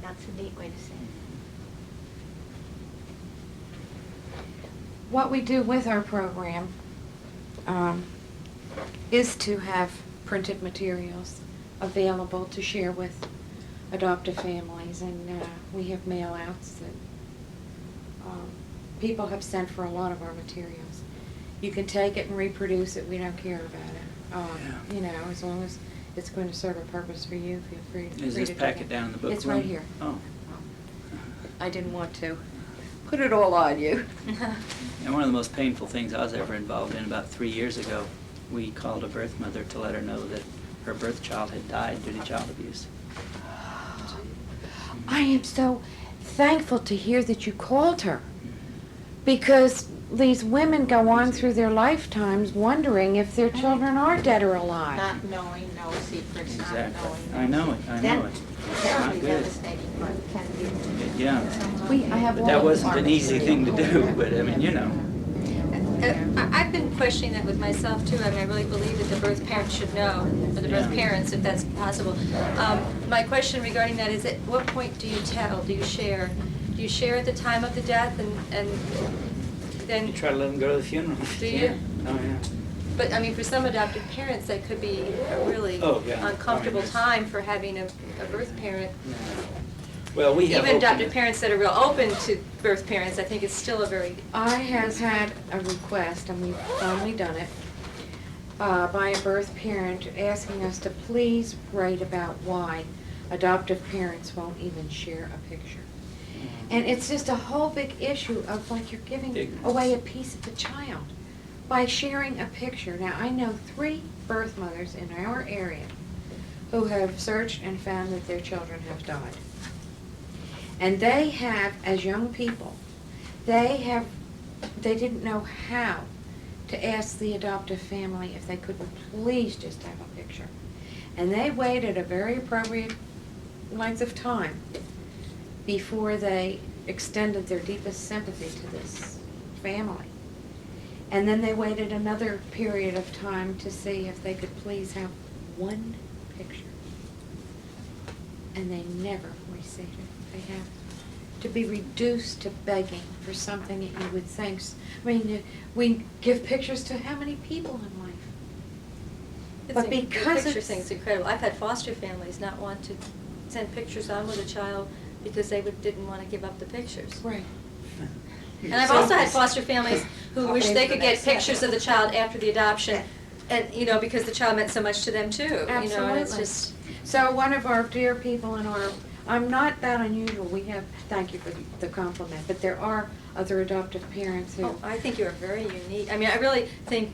[SPEAKER 6] that's a neat way to say it.
[SPEAKER 1] What we do with our program is to have printed materials available to share with adoptive families, and we have mail-outs that people have sent for a lot of our materials. You can take it and reproduce it, we don't care about it. You know, as long as it's going to serve a purpose for you, feel free to
[SPEAKER 3] Is this
[SPEAKER 1] do that.
[SPEAKER 3] packet down in the book
[SPEAKER 1] It's
[SPEAKER 3] room?
[SPEAKER 1] right here.
[SPEAKER 3] Oh.
[SPEAKER 1] I didn't want to put it all on you.
[SPEAKER 3] And one of the most painful things I was ever involved in, about 3 years ago, we called a birth mother to let her know that her birth child had died due to child abuse.
[SPEAKER 1] I am so, thankful to hear that you called her, because these women go on through their lifetimes wondering if their children are dead or alive.
[SPEAKER 6] Not knowing, no secrets, not
[SPEAKER 3] Exactly.
[SPEAKER 6] knowing.
[SPEAKER 3] I know it, I
[SPEAKER 6] Then
[SPEAKER 3] know it.
[SPEAKER 6] terribly
[SPEAKER 3] Not good.
[SPEAKER 6] devastating, but can be.
[SPEAKER 3] Yeah.
[SPEAKER 1] I have
[SPEAKER 3] But that wasn't an easy thing to do, but I mean, you know.
[SPEAKER 4] I've been questioning that with myself too. I mean, I really believe that the birth parents should know, or the birth
[SPEAKER 3] Yeah.
[SPEAKER 4] parents, if that's possible. My question regarding that is, at what point do you tell, do you share? Do you share at the time of the death and then?
[SPEAKER 3] You try to let them go to the funeral.
[SPEAKER 4] Do you?
[SPEAKER 3] Oh, yeah.
[SPEAKER 4] But, I mean, for some adoptive parents, that could be a really
[SPEAKER 3] Oh, yeah.
[SPEAKER 4] uncomfortable
[SPEAKER 3] I mean,
[SPEAKER 4] time for having a birth parent.
[SPEAKER 3] Yeah. Well, we have
[SPEAKER 4] Even
[SPEAKER 3] opened
[SPEAKER 4] adoptive
[SPEAKER 3] it.
[SPEAKER 4] parents that are real open to birth parents, I think it's still a very,
[SPEAKER 1] I have had a request, and we've finally done it, by a birth parent asking us to please write about why adoptive parents won't even share a picture. And it's just a whole big issue of like you're giving
[SPEAKER 3] Ignorance.
[SPEAKER 1] away a piece of the child by sharing a picture. Now, I know 3 birth mothers in our area who have searched and found that their children have died. And they have, as young people, they didn't know how to ask the adoptive family if they could please just have a picture. And they waited a very appropriate length of time before they extended their deepest sympathy to this family. And then they waited another period of time to see if they could please have one picture. And they never received it. They have to be reduced to begging for something that you would think. I mean, we give pictures to how many people in life? But
[SPEAKER 4] the
[SPEAKER 1] because
[SPEAKER 4] picture
[SPEAKER 1] it's-
[SPEAKER 4] thing's incredible. I've had foster families not want to send pictures on with a child because they didn't want to give up the pictures.
[SPEAKER 1] Right.
[SPEAKER 4] And I've also had foster families who wish they could get
[SPEAKER 2] Next step.
[SPEAKER 4] pictures of the child after the adoption, and, you know, because the child meant so much to them too, you know, and it's
[SPEAKER 1] Absolutely.
[SPEAKER 4] just,
[SPEAKER 1] So one of our dear people in our, I'm not that unusual, we have, thank you for the compliment, but there are other adoptive parents who.
[SPEAKER 4] oh, I think you are very unique. I mean, I really think,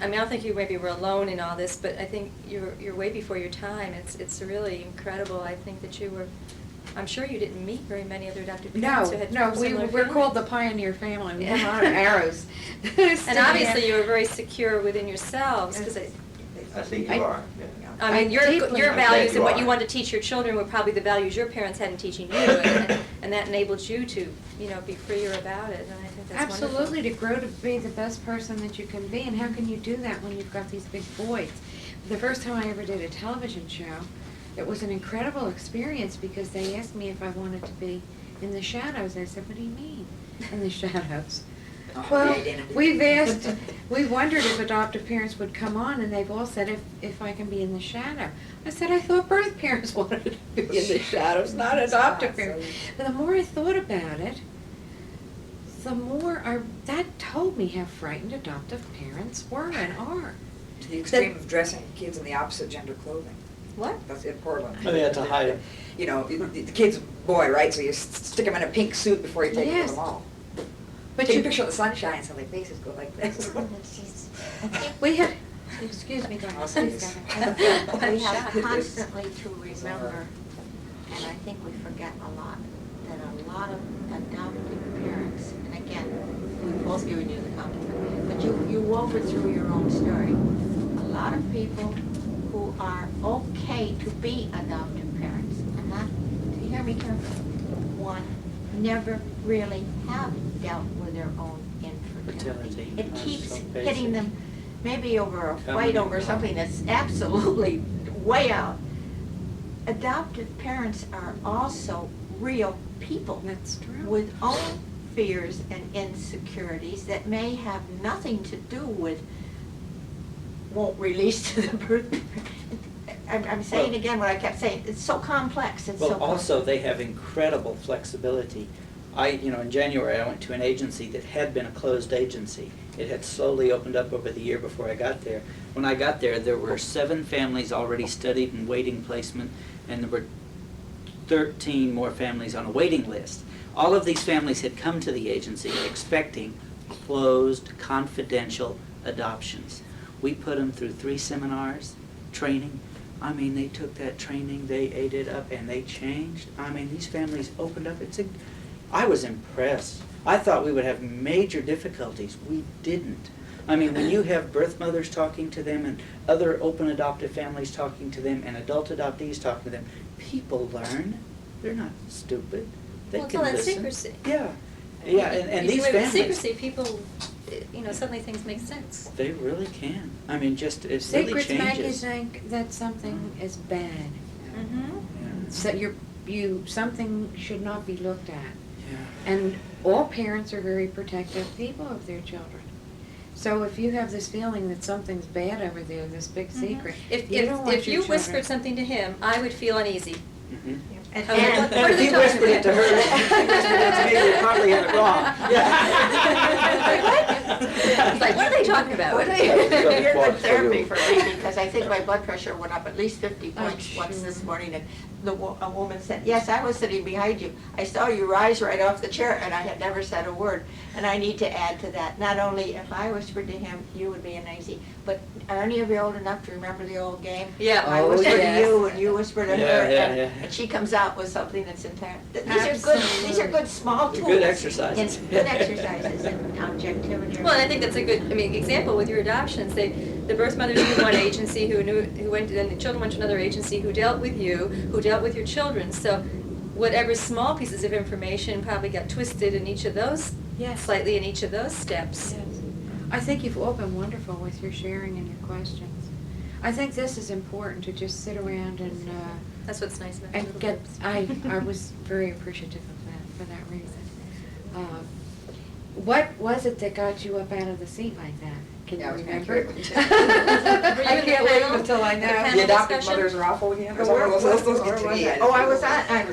[SPEAKER 4] I mean, I don't think you maybe were alone in all this, but I think you're way before your time. It's really incredible. I think that you were, I'm sure you didn't meet very many other adoptive parents who had
[SPEAKER 1] No, we're
[SPEAKER 4] similar
[SPEAKER 1] called the
[SPEAKER 4] feelings.
[SPEAKER 1] Pioneer Family, we have a lot of arrows.
[SPEAKER 4] And obviously you were very secure within yourselves, because
[SPEAKER 5] I think
[SPEAKER 1] I-
[SPEAKER 5] you are, yeah.
[SPEAKER 4] I mean,
[SPEAKER 1] I deeply-
[SPEAKER 4] your
[SPEAKER 1] I'm
[SPEAKER 5] glad
[SPEAKER 4] values
[SPEAKER 5] you
[SPEAKER 4] and what
[SPEAKER 5] are.
[SPEAKER 4] you wanted to teach your children were probably the values your parents hadn't teaching you, and that enabled you to, you know, be freer about it, and I think that's wonderful.
[SPEAKER 1] Absolutely, to grow to be the best person that you can be, and how can you do that when you've got these big voids? The first time I ever did a television show, it was an incredible experience because they asked me if I wanted to be in the shadows. I said, what do you mean, in the shadows?
[SPEAKER 2] Oh,
[SPEAKER 1] Well,
[SPEAKER 2] the identity.
[SPEAKER 1] we wondered if adoptive parents would come on, and they've all said if I can be in the shadow. I said, I thought birth parents wanted to be in the shadows, not adoptive parents. But the more I thought about it, the more that told me how frightened adoptive parents were and are.
[SPEAKER 2] To the extreme of dressing kids in the opposite gender clothing.
[SPEAKER 4] What?
[SPEAKER 2] That's in Portland.
[SPEAKER 3] Oh, yeah, to hide 'em.
[SPEAKER 2] You know, the kid's a boy, right, so you stick him in a pink suit before you take him
[SPEAKER 1] Yes.
[SPEAKER 2] to the mall.
[SPEAKER 1] But
[SPEAKER 2] Take
[SPEAKER 1] you
[SPEAKER 2] a picture of the sunshine so their faces go like this.
[SPEAKER 1] We had, excuse me, guys, please,
[SPEAKER 2] I'm
[SPEAKER 6] We have
[SPEAKER 2] shocked.
[SPEAKER 6] constantly to remember, and I think we forget a lot, that a lot of adoptive parents, and again, we've both given you the compliment, but you wove it through your own story. A lot of people who are okay to be adoptive parents, and not, do you hear me carefully? One, never really have dealt with their own infertility.
[SPEAKER 3] Fertility.
[SPEAKER 6] It
[SPEAKER 3] That's
[SPEAKER 6] keeps
[SPEAKER 3] so
[SPEAKER 6] hitting
[SPEAKER 3] basic.
[SPEAKER 6] them, maybe over a
[SPEAKER 3] Coming
[SPEAKER 6] fight
[SPEAKER 3] and
[SPEAKER 6] over
[SPEAKER 3] going.
[SPEAKER 6] something that's absolutely way out. Adoptive parents are also real people
[SPEAKER 1] That's true.
[SPEAKER 6] with own fears and insecurities that may have nothing to do with, won't release to the birth. I'm saying
[SPEAKER 3] Well-
[SPEAKER 6] again what I kept saying, it's so complex, it's so
[SPEAKER 3] Well,
[SPEAKER 6] complex.
[SPEAKER 3] also, they have incredible flexibility. In January, I went to an agency that had been a closed agency. It had slowly opened up over the year before I got there. When I got there, there were 7 families already studied and waiting placement, and there were 13 more families on a waiting list. All of these families had come to the agency expecting closed, confidential adoptions. We put them through 3 seminars, training. I mean, they took that training, they ate it up, and they changed. I mean, these families opened up. I was impressed. I thought we would have major difficulties. We didn't. I mean, when you have birth mothers talking to them and other open adoptive families talking to them and adult adoptees talking to them, people learn. They're not stupid. They
[SPEAKER 4] Well, it's
[SPEAKER 3] can
[SPEAKER 4] all that
[SPEAKER 3] listen.
[SPEAKER 4] secrecy.
[SPEAKER 3] Yeah, yeah, and
[SPEAKER 4] You
[SPEAKER 3] these
[SPEAKER 4] live in
[SPEAKER 3] families,
[SPEAKER 4] secrecy, people, suddenly things make sense.
[SPEAKER 3] they really can. I mean, just, it really
[SPEAKER 1] Secrets make you
[SPEAKER 3] changes.
[SPEAKER 1] think that something is bad.
[SPEAKER 4] Mm-hmm.
[SPEAKER 3] Yeah,
[SPEAKER 1] So something should not be looked at.
[SPEAKER 3] yeah.
[SPEAKER 1] And all parents are very protective people of their children. So if you have this feeling that something's bad over there, this big secret, you don't want
[SPEAKER 4] If
[SPEAKER 1] your
[SPEAKER 4] you
[SPEAKER 1] children-
[SPEAKER 4] whispered something to him, I would feel uneasy.
[SPEAKER 3] Mhm.
[SPEAKER 6] And-
[SPEAKER 4] Oh, what are
[SPEAKER 3] And
[SPEAKER 4] they
[SPEAKER 3] if you
[SPEAKER 4] talking
[SPEAKER 3] whispered it to her,
[SPEAKER 4] about?
[SPEAKER 3] if you whispered it to me, you probably have it wrong.
[SPEAKER 4] It's like, what are they talking about? What are they?
[SPEAKER 6] You're
[SPEAKER 5] Watch
[SPEAKER 6] good therapy
[SPEAKER 5] for
[SPEAKER 6] for me, because I think my blood pressure went up at least 50
[SPEAKER 1] I'm
[SPEAKER 6] points once
[SPEAKER 1] sure.
[SPEAKER 6] this morning, and a woman said, yes, I was sitting behind you. I saw you rise right off the chair, and I had never said a word. And I need to add to that, not only if I whispered to him, you would be uneasy, but are any of you old enough to remember the old game?
[SPEAKER 4] Yeah.
[SPEAKER 6] I
[SPEAKER 1] Oh,
[SPEAKER 6] whisper to
[SPEAKER 1] yes.
[SPEAKER 6] you, and you whisper to her,
[SPEAKER 3] Yeah, yeah,
[SPEAKER 6] and
[SPEAKER 3] yeah.
[SPEAKER 6] and she comes out with something that's entire. These are good small
[SPEAKER 3] They're
[SPEAKER 6] tools.
[SPEAKER 3] good exercises.
[SPEAKER 6] It's good exercises in objectivity.
[SPEAKER 4] Well, and I think that's a good, example with your adoptions. The birth mothers knew one agency who went, and the children went to another agency who dealt with you, who dealt with your children. So whatever small pieces of information probably got twisted in each of those,
[SPEAKER 1] Yes.
[SPEAKER 4] slightly in each of those steps.
[SPEAKER 1] Yes. I think you've all been wonderful with your sharing and your questions. I think this is important to just sit around and
[SPEAKER 4] That's what's nice about the
[SPEAKER 1] and
[SPEAKER 4] little
[SPEAKER 1] get.
[SPEAKER 4] groups.
[SPEAKER 1] I was very appreciative of that for that reason. What was it that got you up out of the seat like that? Can
[SPEAKER 2] Yeah, I
[SPEAKER 1] you
[SPEAKER 2] was gonna
[SPEAKER 1] remember?
[SPEAKER 2] hear it.
[SPEAKER 1] I
[SPEAKER 4] Were you in the
[SPEAKER 1] can't wait
[SPEAKER 4] panel?
[SPEAKER 1] until I
[SPEAKER 4] The
[SPEAKER 1] know.
[SPEAKER 4] panel
[SPEAKER 2] The adopted
[SPEAKER 4] discussion?
[SPEAKER 2] mothers are awful again, or
[SPEAKER 6] Where
[SPEAKER 2] something, those
[SPEAKER 6] was-
[SPEAKER 2] get
[SPEAKER 6] where
[SPEAKER 2] to
[SPEAKER 6] was
[SPEAKER 2] me.
[SPEAKER 6] I? Oh, I was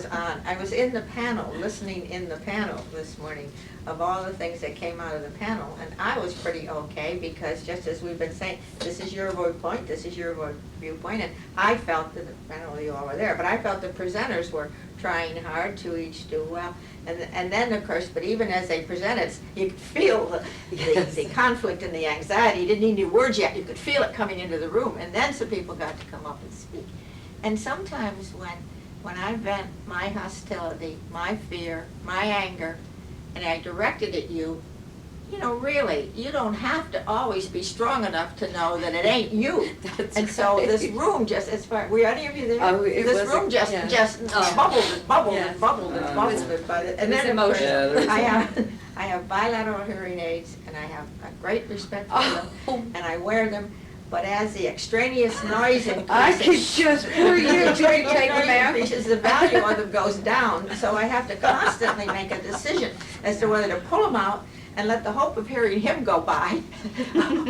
[SPEAKER 6] on. I was in the panel, listening in the panel this morning of all the things that came out of the panel. And I was pretty okay, because just as we've been saying, this is your viewpoint, this is your viewpoint. And I felt that, I don't know, you all were there, but I felt the presenters were trying hard to each do well. And then, of course, but even as they presented, you could feel the conflict and the anxiety. You didn't need any words yet. You could feel it coming into the room. And then some people got to come up and speak. And sometimes when I vent my hostility, my fear, my anger, and I directed at you, really, you don't have to always be strong enough to know that it ain't you.
[SPEAKER 1] That's
[SPEAKER 6] And so this
[SPEAKER 1] right.
[SPEAKER 6] room just, as far, were any of you there?
[SPEAKER 1] Oh, it
[SPEAKER 6] This
[SPEAKER 1] was
[SPEAKER 6] room
[SPEAKER 1] a-
[SPEAKER 6] just,
[SPEAKER 1] yeah.
[SPEAKER 4] Oh.
[SPEAKER 6] bubbled and bubbled
[SPEAKER 1] Yes.
[SPEAKER 6] and bubbled and bubbled. And by the- and
[SPEAKER 4] It was
[SPEAKER 6] then, of course,
[SPEAKER 3] Yeah, there was
[SPEAKER 6] I have bilateral hearing aids, and I have a great respect for them,
[SPEAKER 1] Oh.
[SPEAKER 6] and I wear them. But as the extraneous noise increases.
[SPEAKER 1] I could just, for you, to take them out.
[SPEAKER 6] Increases, the value of them goes down, so I have to constantly make a decision as to whether to pull them out and let the hope of hearing him go by,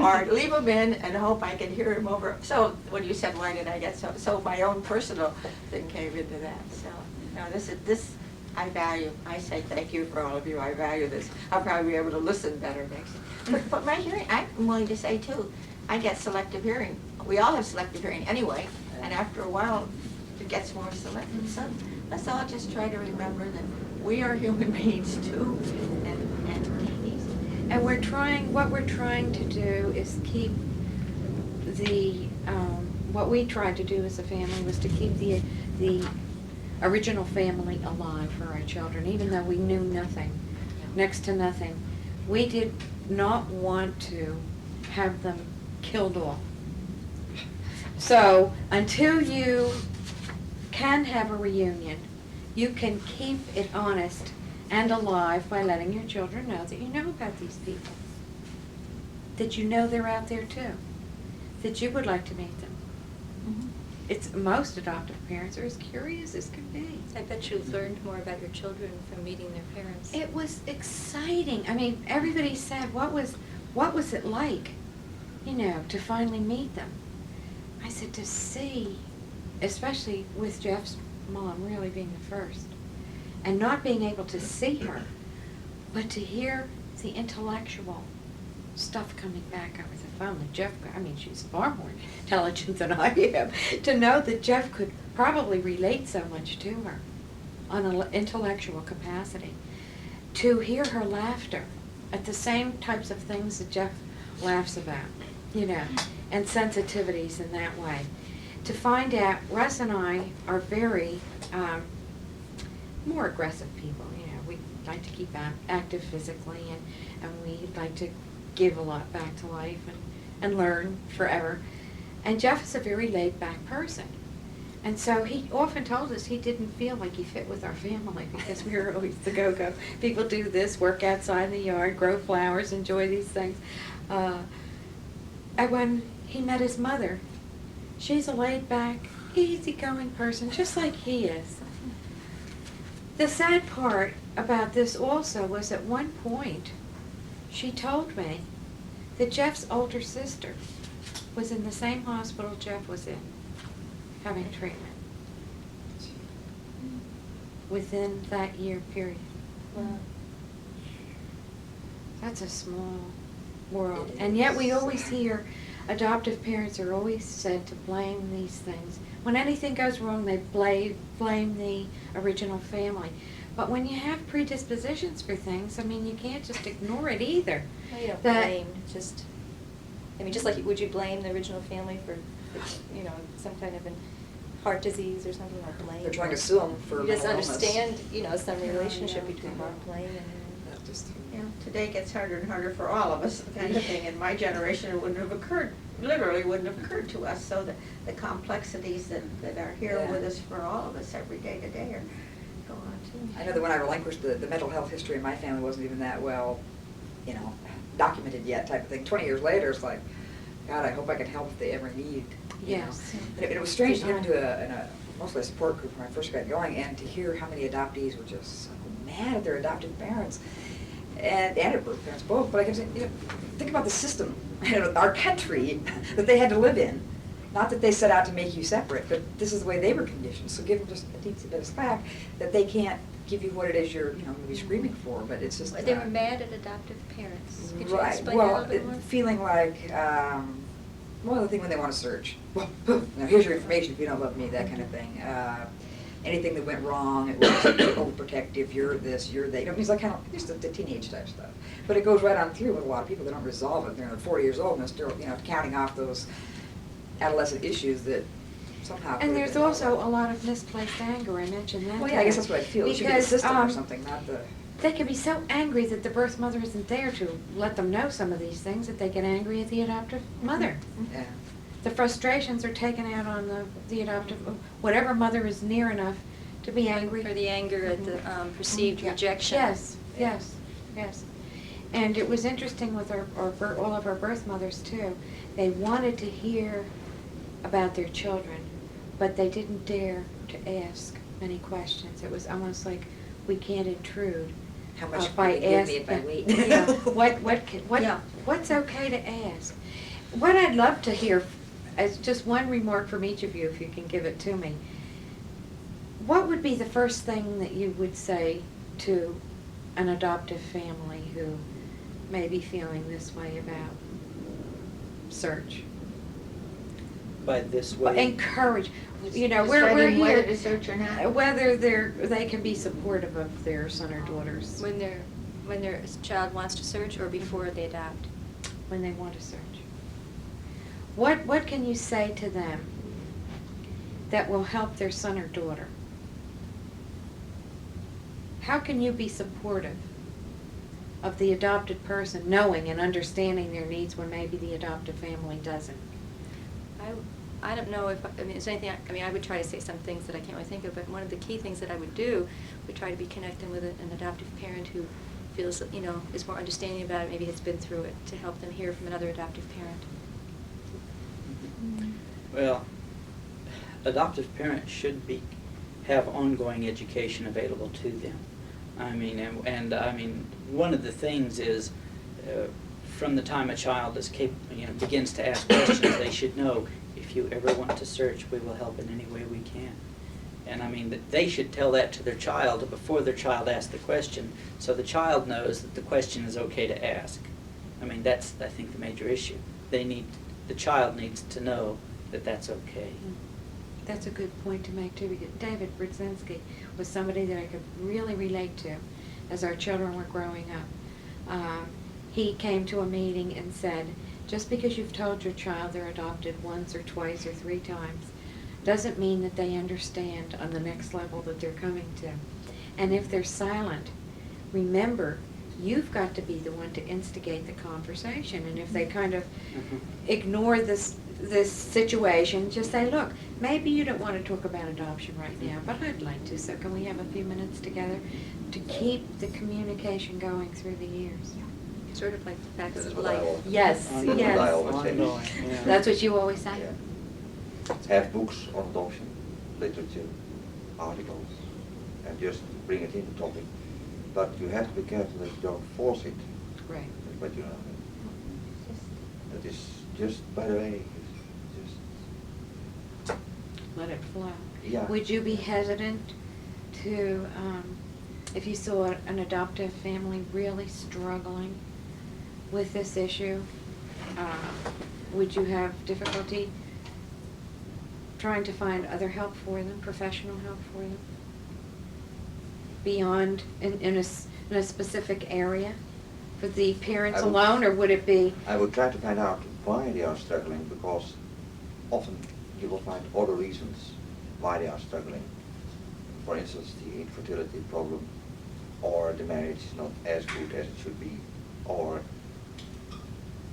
[SPEAKER 6] or leave him in and hope I can hear him over. So when you said, why did I get so my own personal thing came into that. So, no, this I value. I say thank you for all of you. I value this. I'll probably be able to listen better next time. But my hearing, I'm willing to say too, I get selective hearing. We all have selective hearing anyway, and after a while, it gets more selective. So let's all just try to remember that we are human beings too, and
[SPEAKER 1] And what we're trying to do is keep what we tried to do as a family was to keep the original family alive for our children, even though we knew nothing, next to nothing. We did not want to have them killed off. So until you can have a reunion, you can keep it honest and alive by letting your children know that you know about these people, that you know they're out there too, that you would like to meet them. It's most adoptive parents are as curious as can be.
[SPEAKER 4] I bet you learned more about your children from meeting their parents.
[SPEAKER 1] It was exciting. I mean, everybody said, what was it like, to finally meet them? I said, to see, especially with Jeff's mom really being the first, and not being able to see her, but to hear the intellectual stuff coming back over the phone that Jeff, she's far more intelligent than I am, to know that Jeff could probably relate so much to her on an intellectual capacity, to hear her laughter at the same types of things that Jeff laughs about, and sensitivities in that way. To find out, Russ and I are very more aggressive people, like to keep active physically, and we like to give a lot back to life and learn forever. And Jeff is a very laid-back person. And so he often told us he didn't feel like he fit with our family because we were always the go-go. People do this, work outside in the yard, grow flowers, enjoy these things. And when he met his mother, she's a laid-back, easygoing person, just like he is. The sad part about this also was at one point, she told me that Jeff's older sister was in the same hospital Jeff was in, having treatment, within that year period.
[SPEAKER 4] Wow.
[SPEAKER 1] That's a small world.
[SPEAKER 2] It
[SPEAKER 1] And yet we
[SPEAKER 2] is.
[SPEAKER 1] always hear adoptive parents are always said to blame these things. When anything goes wrong, they blame the original family. But when you have predispositions for things, I mean, you can't just ignore it either.
[SPEAKER 4] No, you don't
[SPEAKER 1] That-
[SPEAKER 4] blame, just, I mean, just like, would you blame the original family for, you know, some kind of heart disease or something, or blame?
[SPEAKER 2] They're trying to sue them for
[SPEAKER 4] You just
[SPEAKER 2] mental illness.
[SPEAKER 4] understand, you know, some
[SPEAKER 6] Yeah,
[SPEAKER 4] relationship
[SPEAKER 6] yeah.
[SPEAKER 4] between blame and.
[SPEAKER 2] That just-
[SPEAKER 6] Yeah, today gets harder and harder for all of us, kind of thing. In my generation, it wouldn't have occurred, literally wouldn't have occurred to us. So the complexities that are here
[SPEAKER 2] Yeah.
[SPEAKER 6] with us for all of us every day to day are go on too.
[SPEAKER 2] I know that when I relinquished the mental health history in my family wasn't even that well, documented yet type of thing. 20 years later, it's like, God, I hope I can help if they ever need. you know.
[SPEAKER 1] Yes.
[SPEAKER 2] And it was strange to get into mostly a support group when I first got going and to hear how many adoptees were just so mad at their adoptive parents and at birth parents both. But I kept saying, think about the system, our country that they had to live in. Not that they set out to make you separate, but this is the way they were conditioned. So give them just a teensy bit of slack that they can't give you what it is you're, maybe screaming for. But it's just
[SPEAKER 4] They were mad at adoptive parents. Could you
[SPEAKER 2] right.
[SPEAKER 4] explain that a
[SPEAKER 2] Well,
[SPEAKER 4] little bit more?
[SPEAKER 2] feeling like the thing when they want to search. Well, now here's your information if you don't love me, that kind of thing. Anything that went wrong, it was overprotective. You're this, you're that. It's like kind of just the teenage type stuff. But it goes right on through with a lot of people that don't resolve it. They're 40 years old and they're still, counting off those adolescent issues that somehow.
[SPEAKER 1] And there's also a lot of misplaced anger, I mentioned that.
[SPEAKER 2] Well, yeah, I guess that's what I feel. It should be the
[SPEAKER 1] Because,
[SPEAKER 2] system or something, not the.
[SPEAKER 1] They can be so angry that the birth mother isn't there to let them know some of these things that they get angry at the adoptive mother.
[SPEAKER 2] Yeah.
[SPEAKER 1] The frustrations are taken out on the adoptive, whatever mother is near enough to be angry.
[SPEAKER 4] For the anger at the perceived
[SPEAKER 1] Yeah.
[SPEAKER 4] rejection.
[SPEAKER 1] Yes, yes, yes. And it was interesting with all of our birth mothers too. They wanted to hear about their children, but they didn't dare to ask many questions. It was almost like we can't intrude.
[SPEAKER 2] How much
[SPEAKER 1] by
[SPEAKER 2] will you give me if I
[SPEAKER 1] asking-
[SPEAKER 2] wait?
[SPEAKER 1] Yeah, what's okay to ask? What I'd love to hear, as just one remark from each of you, if you can give it to me. What would be the first thing that you would say to an adoptive family who may be feeling this way about search?
[SPEAKER 3] By this way.
[SPEAKER 1] Encourage, we're
[SPEAKER 6] Deciding whether
[SPEAKER 1] here,
[SPEAKER 6] to search or not.
[SPEAKER 1] whether they can be supportive of their son or daughters
[SPEAKER 4] When their child wants to search or before they adopt.
[SPEAKER 1] when they want to search. What can you say to them that will help their son or daughter? How can you be supportive of the adopted person, knowing and understanding their needs when maybe the adoptive family doesn't?
[SPEAKER 4] I don't know if, is there anything, I would try to say some things that I can't really think of, but one of the key things that I would do would try to be connecting with an adoptive parent who feels, is more understanding about it, maybe has been through it, to help them hear from another adoptive parent.
[SPEAKER 3] Well, adoptive parents should have ongoing education available to them. I mean, one of the things is, from the time a child is begins to ask questions, they should know, if you ever want to search, we will help in any way we can. And I mean, that they should tell that to their child before their child asks the question, so the child knows that the question is okay to ask. I mean, that's, I think, the major issue. The child needs to know that that's okay.
[SPEAKER 1] That's a good point to make too, because David Brzezinski was somebody that I could really relate to as our children were growing up. He came to a meeting and said, just because you've told your child they're adopted once or twice or 3 times, doesn't mean that they understand on the next level that they're coming to. And if they're silent, remember, you've got to be the one to instigate the conversation. And if they kind of
[SPEAKER 3] Mhm.
[SPEAKER 1] ignore this situation, just say, look, maybe you don't want to talk about adoption right now, but I'd like to, so can we have a few minutes together to keep the communication going through the years?
[SPEAKER 4] Sort of like the facts
[SPEAKER 5] That is
[SPEAKER 4] of
[SPEAKER 5] what I
[SPEAKER 4] life.
[SPEAKER 5] always-
[SPEAKER 1] Yes,
[SPEAKER 5] That's what I
[SPEAKER 1] yes.
[SPEAKER 5] always say.
[SPEAKER 3] Ongoing, yeah.
[SPEAKER 1] That's what you always say?
[SPEAKER 5] Yeah. Have books on adoption, literature, articles, and just bring it in the topic. But you have to be careful that you don't force it.
[SPEAKER 1] Right.
[SPEAKER 5] But you know, that is just, by the way, it's just,
[SPEAKER 1] Let it flow.
[SPEAKER 5] Yeah.
[SPEAKER 1] Would you be hesitant to, if you saw an adoptive family really struggling with this issue, would you have difficulty trying to find other help for them, professional help for them? Beyond, in a specific area? For the parents
[SPEAKER 5] I would-
[SPEAKER 1] alone, or would it be?
[SPEAKER 5] I would try to find out why they are struggling, because often you will find other reasons why they are struggling. For instance, the infertility problem, or the marriage is not as good as it should be, or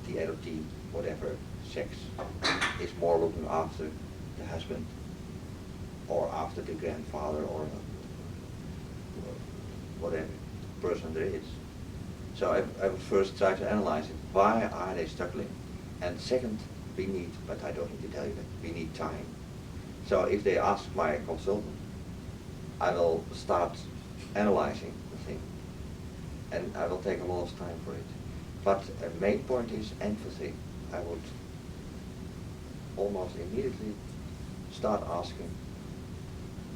[SPEAKER 5] the adoptee, whatever sex, is more looking after the husband, or after the grandfather, or whatever person there is. So I would first try to analyze it. Why are they struggling? And second, we need, but I don't need to tell you that, we need time. So if they ask my consultant, I will start analyzing the thing, and I will take a lot of time for it. But a main point is empathy. I would almost immediately start asking,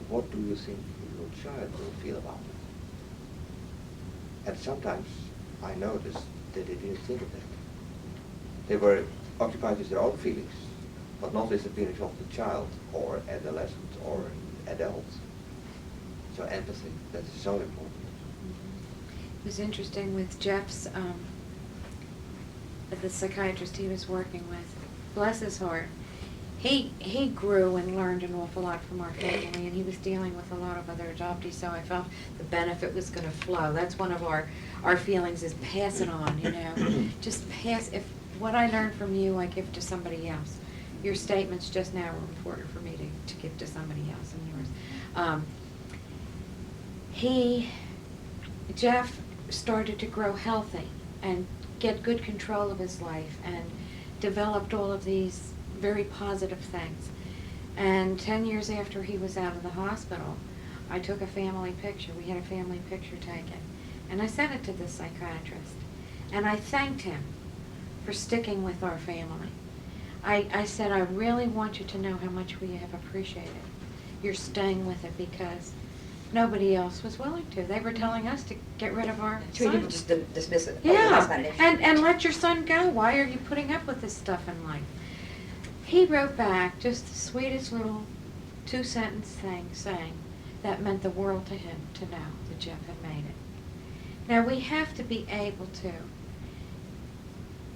[SPEAKER 5] what do you think your child will feel about it? And sometimes I noticed that they didn't think of that. They were occupied with their own feelings, but not with the feelings of the child, or adolescent, or adult. So empathy, that is so important.
[SPEAKER 1] It was interesting with Jeff's, the psychiatrist he was working with, bless his heart, he grew and learned an awful lot from our family, and he was dealing with a lot of other adoptees, so I felt the benefit was going to flow. That's one of our feelings, is pass it on, you know. Just pass, if what I learned from you, I give to somebody else. Your statements just now were important for me to give to somebody else, and yours. Jeff started to grow healthy and get good control of his life, and developed all of these very positive things. And 10 years after he was out of the hospital, I took a family picture. We had a family picture taken. And I sent it to the psychiatrist. And I thanked him for sticking with our family. I said, I really want you to know how much we have appreciated your staying with it, because nobody else was willing to. They were telling us to get rid of our
[SPEAKER 2] Too many
[SPEAKER 1] son.
[SPEAKER 2] people just dismiss it. Oh,
[SPEAKER 1] Yeah,
[SPEAKER 2] that's not an issue.
[SPEAKER 1] and let your son go. Why are you putting up with this stuff in life? He wrote back just the sweetest little 2-sentence thing saying that meant the world to him to know that Jeff had made it. Now we have to be able to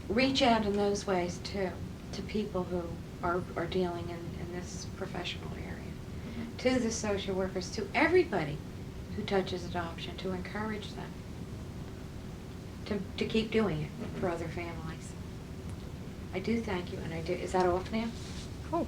[SPEAKER 1] reach out in those ways too, to people who are dealing in this professional area, to the social workers, to everybody who touches adoption, to encourage them to keep doing it for other families. I do thank you, and I do. Is that off now?
[SPEAKER 4] Oh.